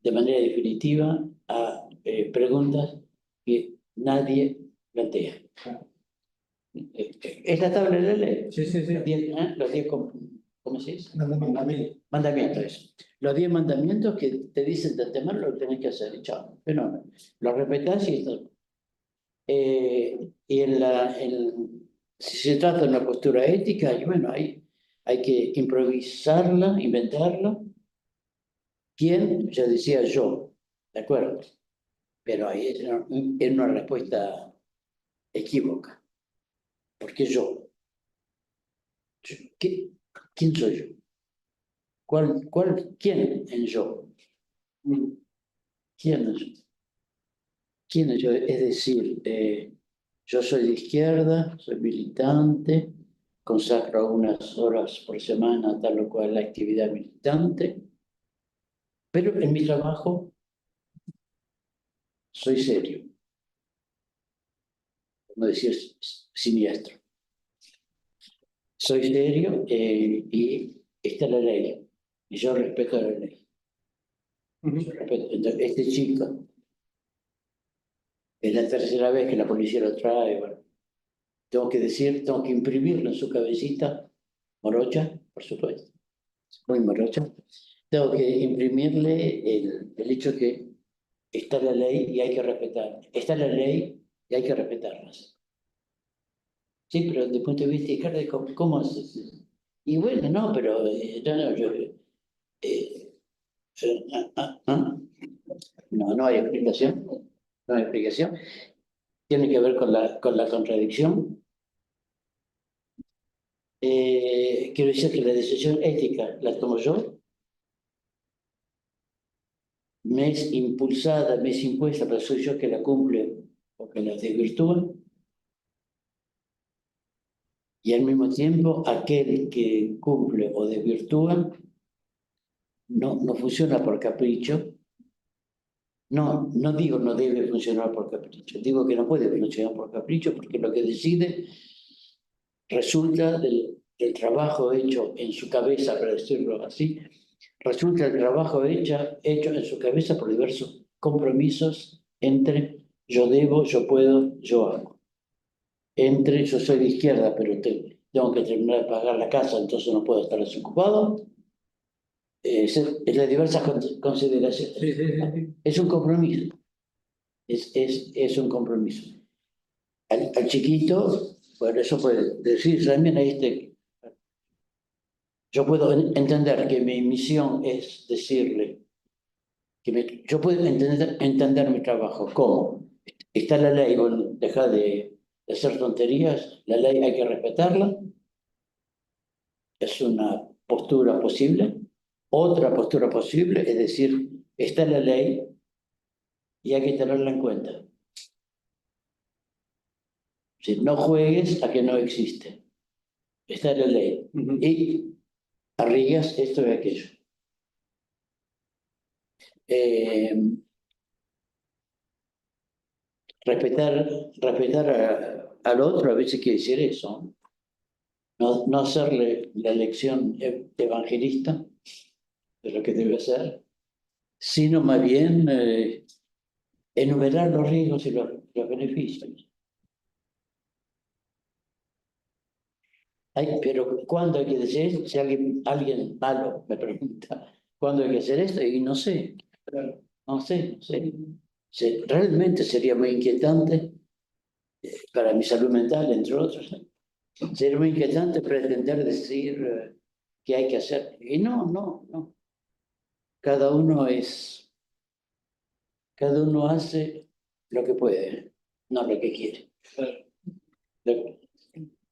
de manera definitiva a preguntas que nadie plantea. Es la tabla de la ley. Sí, sí, sí. Los 10, ¿cómo se dice? Mandamiento. Mandamientos. Los 10 mandamientos que te dicen de antemano lo que tenés que hacer. Y chao. Fenómeno. Lo respetás y esto. Y si se trata de una postura ética, y bueno, hay que improvisarla, inventarla. ¿Quién? Ya decía yo, ¿de acuerdo? Pero ahí es una respuesta equívoca. ¿Por qué yo? ¿Quién soy yo? ¿Quién en yo? ¿Quién es yo? ¿Quién es yo? Es decir, yo soy de izquierda, soy militante, consagro unas horas por semana tal o cual la actividad militante, pero en mi trabajo soy serio, como decir, siniestro. Soy serio y está la ley, y yo respeto la ley. Yo respeto. Entonces, este chico, es la tercera vez que la policía lo trae, bueno, tengo que imprimirlo en su cabecita, morocha, por supuesto, muy morocha. Tengo que imprimirle el hecho que está la ley y hay que respetarla. Está la ley y hay que respetarlas. Sí, pero desde el punto de vista izquierdo, ¿cómo haces? Y bueno, no, pero no hay explicación. No hay explicación. Tiene que ver con la contradicción. Quiero decir que la decisión ética la tomo yo, me es impulsada, me es impuesta, pero soy yo que la cumple o que la desvirtúa. Y al mismo tiempo, aquel que cumple o desvirtúa no funciona por capricho. No digo no debe funcionar por capricho, digo que no puede funcionar por capricho porque lo que decide resulta del trabajo hecho en su cabeza, para decirlo así, resulta el trabajo hecho en su cabeza por diversos compromisos entre yo debo, yo puedo, yo hago. Entre yo soy de izquierda, pero tengo que terminar de pagar la casa, entonces no puedo estar desocupado. Es las diversas consideraciones. Sí. Es un compromiso. Es un compromiso. al chiquito, bueno, eso puede decir también a este. Yo puedo entender que mi misión es decirle, yo puedo entender mi trabajo. ¿Cómo? Está la ley, bueno, deja de hacer tonterías, la ley hay que respetarla, es una postura posible. Otra postura posible es decir, está la ley y hay que tenerla en cuenta. Si no juegues a que no existe. Está la ley. Y arriesgas esto y aquello. Respetar al otro a veces quiere decir eso. No hacerle la lección evangelista de lo que debe hacer, sino más bien enumerar los riesgos y los beneficios. Pero ¿cuándo hay que decir? Si alguien malo me pregunta, ¿cuándo hay que hacer esto? Y no sé. No sé. Realmente sería muy inquietante para mi salud mental, entre otros. Sería muy inquietante pretender decir qué hay que hacer. Y no. Cada uno hace lo que puede, no lo que quiere.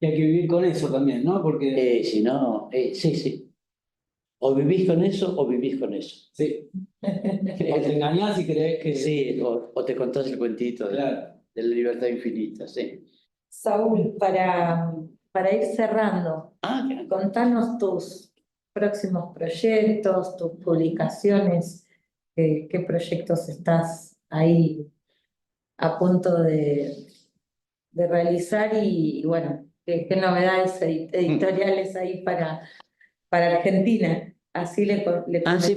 Y hay que vivir con eso también, ¿no? Porque Si no, sí. O vivís con eso o vivís con eso. sí, o te engañás y crees que... Sí, o te contás el cuentito Claro. de la libertad infinita, sí. Saúl, para ir cerrando, Claro. contanos tus próximos proyectos, tus publicaciones, qué proyectos estás ahí a punto de realizar y bueno, qué novedades editoriales hay para Argentina. Así le Sí, comentamos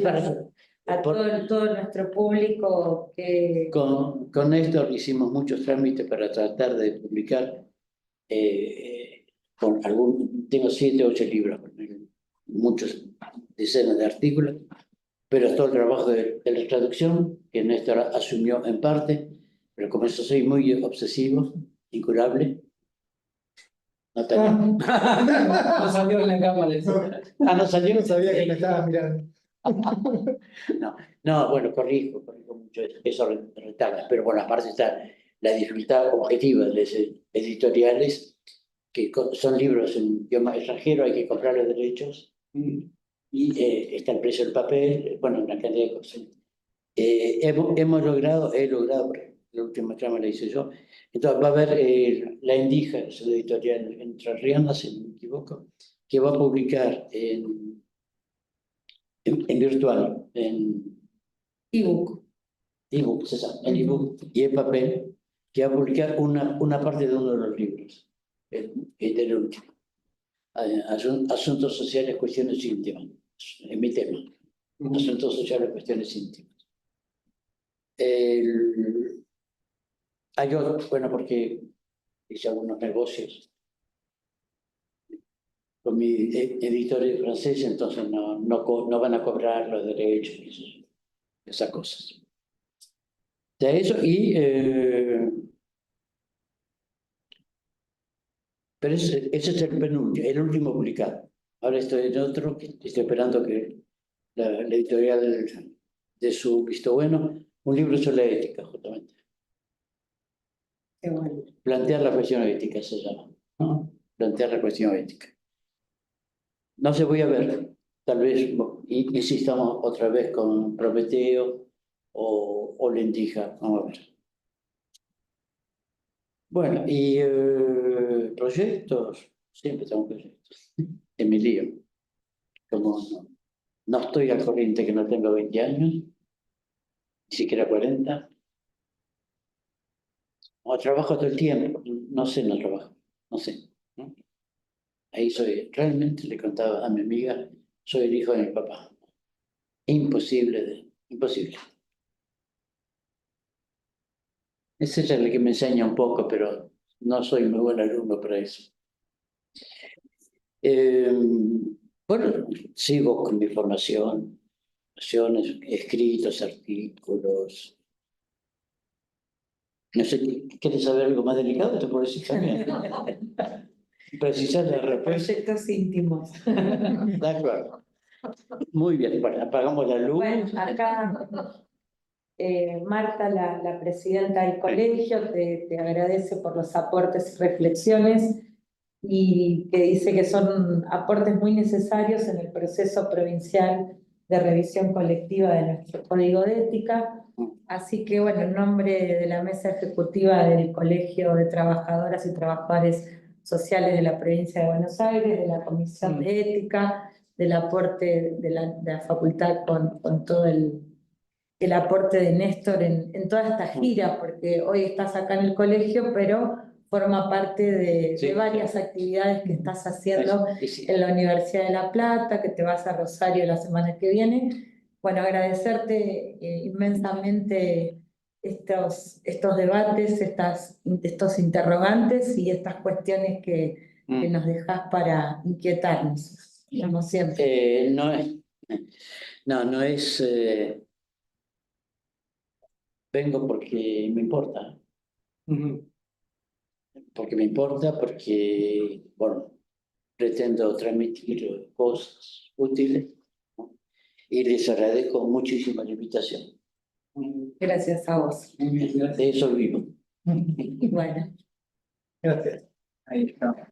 a todo nuestro público que... Con Néstor hicimos muchos trámites para tratar de publicar tengo 7 o 8 libros, muchos decenas de artículos, pero todo el trabajo de la traducción que Néstor asumió en parte, pero como eso soy muy obsesivo, incurable. No salió en la cámara eso. no salió. No sabía que me estabas mirando. No, bueno, corrijo mucho, eso retarda, pero bueno, aparte está la dificultad objetiva de las editoriales, que son libros en idioma extranjero, hay que comprar los derechos, y está el precio del papel, bueno, una cantidad de cosas. He logrado, la última trama la hice yo, entonces va a haber La Indija, es una editorial entrerriana, si no me equivoco, que va a publicar en virtual, en ebook. ebook, en ebook y en papel, que va a publicar una parte de uno de los libros, del último. Asuntos sociales, cuestiones íntimas, es mi tema. Asuntos sociales, cuestiones íntimas. Hay otro, bueno, porque hice algunos negocios con mi editor francés, entonces no van a cobrar los derechos y esas cosas. De eso pero ese es el penúltimo, el último publicado. Ahora estoy en otro, que estoy esperando que la editorial dé su visto bueno, un libro sobre la ética, justamente. Qué bueno. Plantear la cuestión ética se llama, ¿no? Plantear la cuestión ética. No se voy a ver, tal vez insistamos otra vez con Prometeo o Lentija, vamos a ver. Bueno, y proyectos, siempre tengo proyectos, en mi lío. Como no estoy al corriente que no tengo 20 años, ni siquiera 40, o trabajo todo el tiempo, no trabajo, no sé. ¿No? Ahí realmente le contaba a mi amiga, soy el hijo de mi papá. Imposible. Ese es el que me enseña un poco, pero no soy muy buen alumno para eso. Bueno, sigo con mi formación, escritos, artículos. No sé, ¿quieres saber algo más delicado? Te puedo decir también. Precisar la respuesta. Proyectos íntimos. De acuerdo. Muy bien, bueno, apagamos la luz. Bueno, acá Marta, la presidenta del colegio, te agradece por los aportes y reflexiones y que dice que son aportes muy necesarios en el proceso provincial de revisión colectiva de nuestro código de ética. Así que, bueno, en nombre de la mesa ejecutiva del Colegio de Trabajadoras y Trabajadores Sociales de la provincia de Buenos Aires, de la Comisión de Ética, del aporte de la facultad con todo el aporte de Néstor en toda esta gira, porque hoy estás acá en el colegio, pero forma parte de varias actividades que estás haciendo en la Universidad de La Plata, que te vas a Rosario la semana que viene. Bueno, agradecerte inmensamente estos debates, estos interrogantes y estas cuestiones que nos dejas para inquietarnos, como siempre. No es. Vengo porque me importa. Porque me importa, porque, bueno, pretendo transmitir cosas útiles, ¿no? Y les agradezco muchísimo la invitación. Gracias a vos. Muy bien, gracias. De eso vivo. Bueno. Gracias. Ahí está.